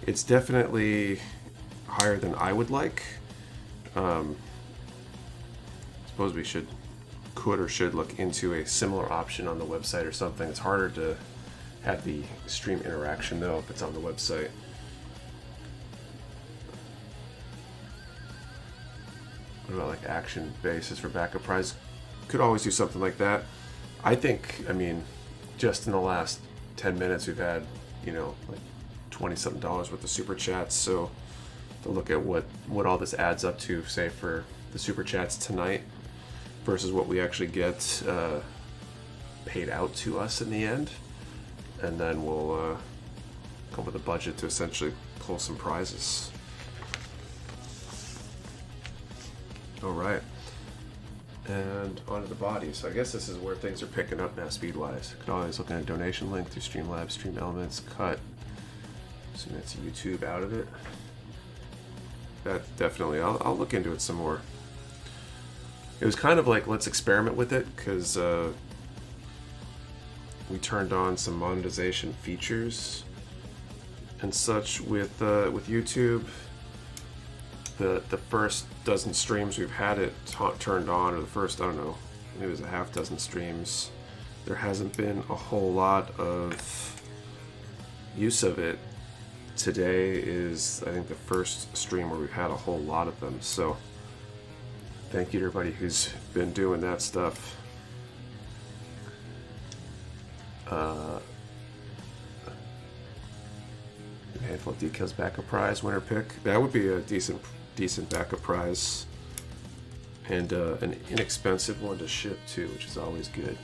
It's definitely higher than I would like. Suppose we should look into a similar option on the website or something. It's harder to have the stream interaction though if it's on the website. What about like action basis for backup prize? Could always do something like that. I think, I mean, just in the last 10 minutes we've had, you know, like $20-something worth of super chats. So to look at what all this adds up to, say for the super chats tonight versus what we actually get paid out to us in the end, and then we'll come with a budget to essentially pull some prizes. All right. And onto the body. So I guess this is where things are picking up now speed-wise. Could always look at a donation link through Streamlabs, Stream Elements, cut. So that's YouTube out of it. That definitely, I'll look into it some more. It was kind of like, let's experiment with it, because we turned on some monetization features and such with YouTube. The first dozen streams we've had it turned on, or the first, I don't know, maybe it was a half dozen streams, there hasn't been a whole lot of use of it today is, I think, the first stream where we've had a whole lot of them. So thank you to everybody who's been doing that stuff. A handful of decals backup prize, winner pick. That would be a decent backup prize, and an inexpensive one to ship too, which is always good.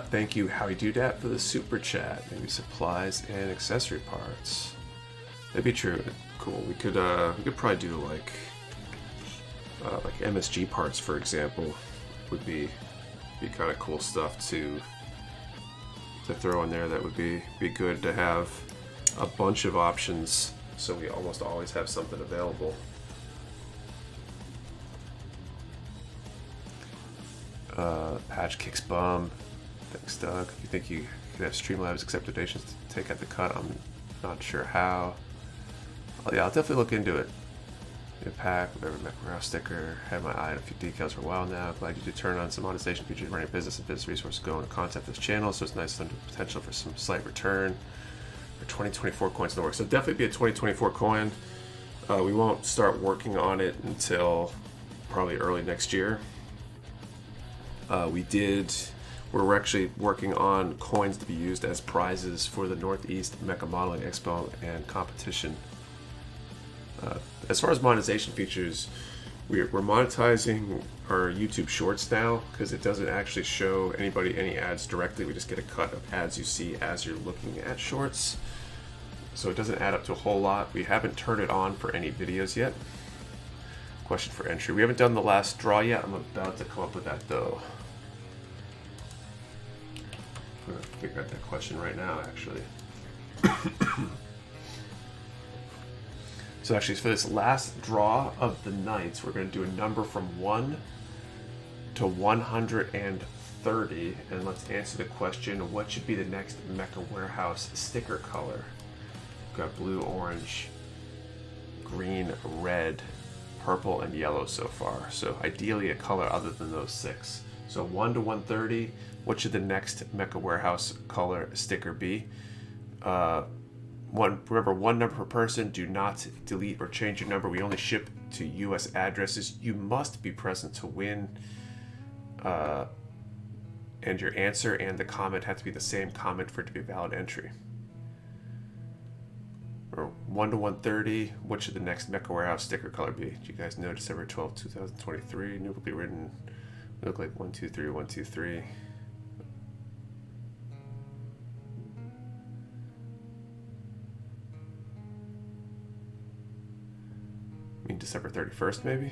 Thank you, Howie Doodat, for the super chat. Maybe supplies and accessory parts. That'd be true. Cool. We could probably do like MSG parts, for example. Would be kind of cool stuff to throw in there. That would be good to have a bunch of options, so we almost always have something available. Patch kicks bum. Thanks, Doug. If you think you could have Streamlabs accept donations to take out the cut, I'm not sure how. Oh, yeah, I'll definitely look into it. A pack, whatever, Mecha Warehouse sticker. Had my eye on a few decals for a while now. Glad you did turn on some monetization features, running business and business resources going to content for this channel, so it's nice to the potential for some slight return. For 2024 coins in the works. So definitely be a 2024 coin. We won't start working on it until probably early next year. We're actually working on coins to be used as prizes for the Northeast Mecha Modeling Expo and competition. As far as monetization features, we're monetizing our YouTube Shorts now because it doesn't actually show anybody any ads directly. We just get a cut of ads you see as you're looking at Shorts. So it doesn't add up to a whole lot. We haven't turned it on for any videos yet. Question for entry. We haven't done the last draw yet. I'm about to come up with that though. I'm gonna figure out that question right now, actually. So actually, for this last draw of the nights, we're going to do a number from 1 to 130, and let's answer the question, what should be the next Mecha Warehouse sticker color? We've got blue, orange, green, red, purple, and yellow so far. So ideally a color other than those 6. So 1 to 130, what should the next Mecha Warehouse color sticker be? Remember, one number per person. Do not delete or change your number. We only ship to U.S. addresses. You must be present to win. And your answer and the comment have to be the same comment for it to be a valid entry. Or 1 to 130, what should the next Mecha Warehouse sticker color be? Do you guys know December 12, 2023? New will be written. It look like 123, 123. I mean December 31st, maybe?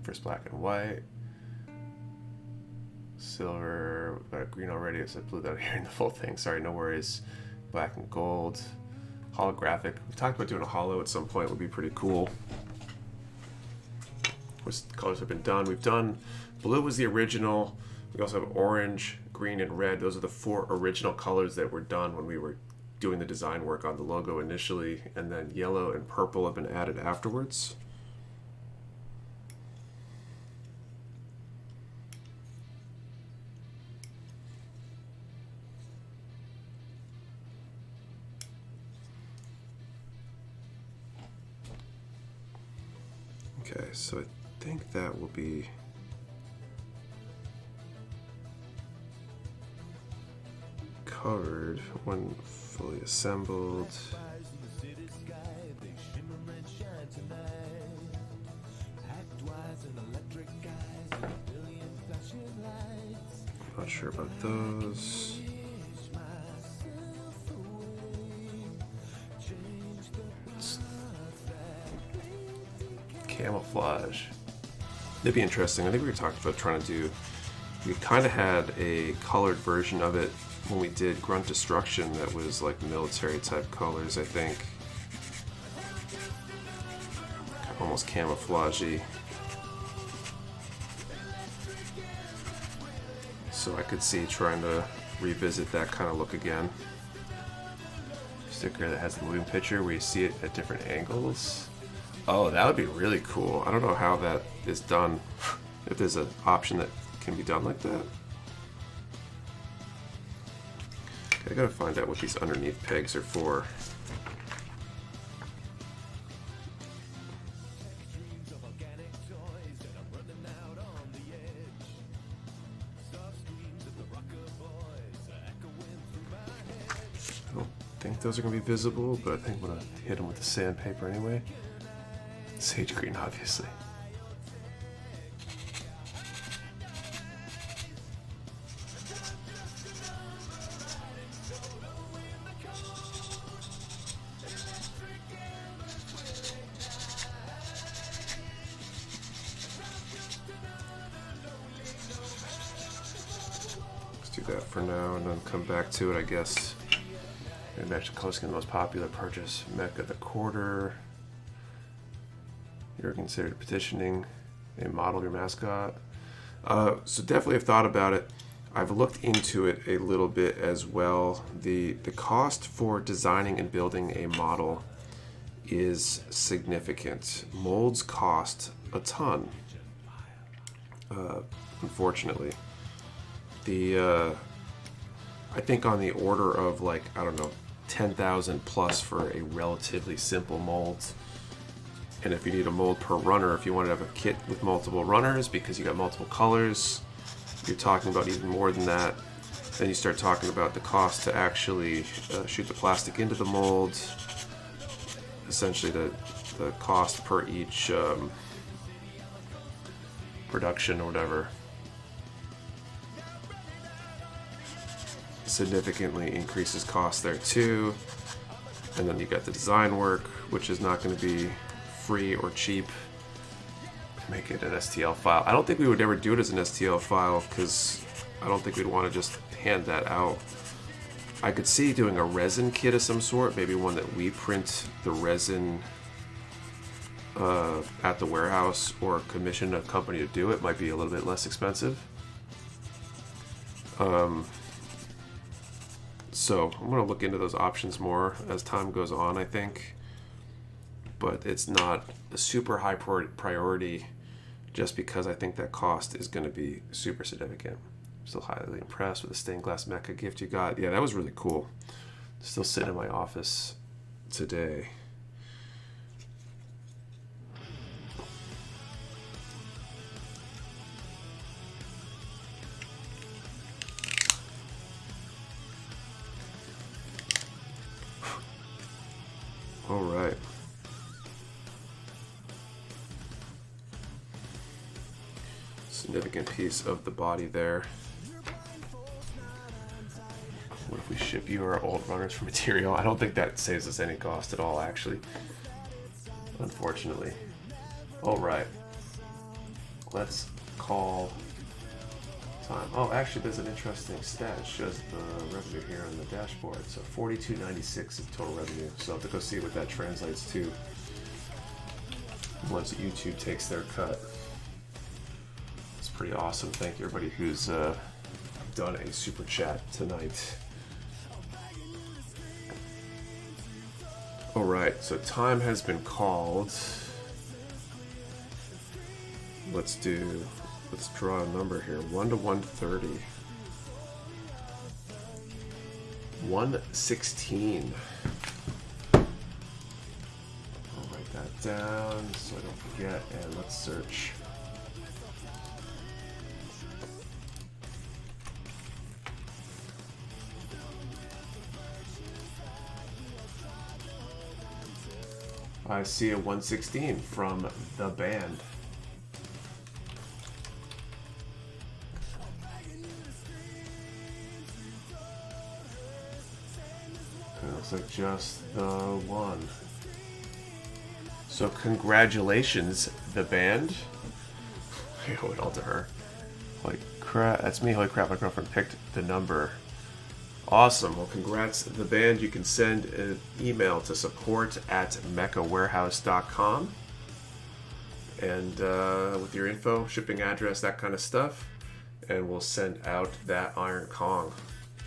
First black and white. Silver, we've got green already, so I blew that here in the full thing. Sorry, no worries. Black and gold. Holographic. We talked about doing a holo at some point, would be pretty cool. Which colors have been done? We've done, blue was the original. We also have orange, green, and red. Those are the 4 original colors that were done when we were doing the design work on the logo initially, and then yellow and purple have been added afterwards. Okay, so I think that will be covered when fully assembled. Not sure about those. Camouflage. That'd be interesting. I think we were talking about trying to do, we kind of had a colored version of it when we did Grunt Destruction that was like military type colors, I think. Almost camouflagey. So I could see trying to revisit that kind of look again. Sticker that has the moving picture where you see it at different angles. Oh, that would be really cool. I don't know how that is done. If there's an option that can be done like that. Okay, I gotta find out what these underneath pegs are for. I think those are going to be visible, but I think I'm going to hit them with the sandpaper anyway. Sage green, obviously. Let's do that for now and then come back to it, I guess. Maybe actually closing the most popular purchase, Mecha the Quarter. You're considered petitioning a model of your mascot. So definitely have thought about it. I've looked into it a little bit as well. The cost for designing and building a model is significant. Molds cost a ton, unfortunately. I think on the order of like, I don't know, 10,000 plus for a relatively simple mold. And if you need a mold per runner, if you want to have a kit with multiple runners because you got multiple colors, you're talking about even more than that. Then you start talking about the cost to actually shoot the plastic into the mold. Essentially the cost per each production or whatever significantly increases cost there too. And then you got the design work, which is not going to be free or cheap. Make it an STL file. I don't think we would ever do it as an STL file because I don't think we'd want to just hand that out. I could see doing a resin kit of some sort, maybe one that we print the resin at the warehouse or commission a company to do it. Might be a little bit less expensive. So I'm going to look into those options more as time goes on, I think. But it's not a super high priority just because I think that cost is going to be super significant. Still highly impressed with the stained glass Mecha gift you got. Yeah, that was really cool. Still sitting in my office today. All right. Significant piece of the body there. What if we ship you our old runners for material? I don't think that saves us any cost at all, actually. Unfortunately. All right. Let's call time. Oh, actually, there's an interesting stat. It shows the revenue here on the dashboard. So $42.96 is total revenue. So I'll have to go see what that translates to once YouTube takes their cut. It's pretty awesome. Thank you, everybody who's done a super chat tonight. All right, so time has been called. Let's draw a number here. 1 to 130. 116. I'll write that down so I don't forget, and let's search. I see a 116 from the band. It looks like just the one. So congratulations, the band. I owe it all to her. Holy crap, that's me. Holy crap, my girlfriend picked the number. Awesome. Well, congrats the band. You can send an email to support@mechawarehouse.com and with your info, shipping address, that kind of stuff, and we'll send out that Iron Kong.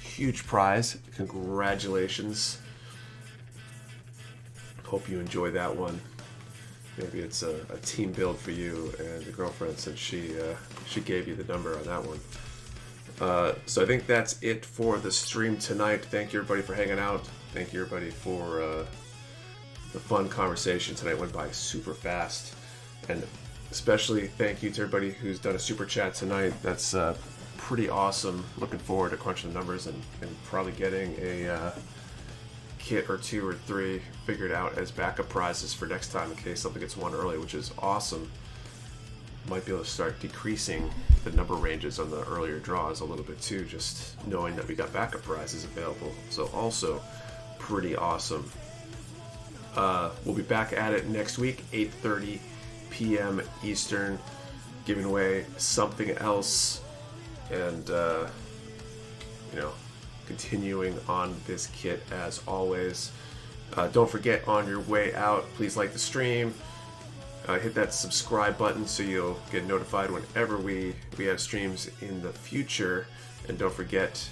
Huge prize. Congratulations. Hope you enjoy that one. Maybe it's a team build for you and your girlfriend, since she gave you the number on that one. So I think that's it for the stream tonight. Thank you everybody for hanging out. Thank you everybody for the fun conversation tonight. Went by super fast, and especially thank you to everybody who's done a super chat tonight. That's pretty awesome. Looking forward to crunching the numbers and probably getting a kit or 2 or 3 figured out as backup prizes for next time in case something gets won early, which is awesome. Might be able to start decreasing the number ranges on the earlier draws a little bit too, just knowing that we got backup prizes available. So also pretty awesome. We'll be back at it next week, 8:30 p.m. Eastern, giving away something else, and continuing on this kit as always. Don't forget, on your way out, please like the stream. Hit that subscribe button so you'll get notified whenever we have streams in the future. And don't forget,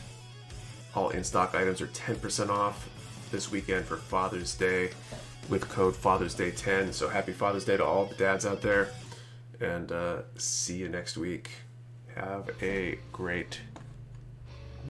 all in-stock items are 10% off this weekend for Father's Day with code FathersDay10. So happy Father's Day to all the dads out there, and see you next week. Have a great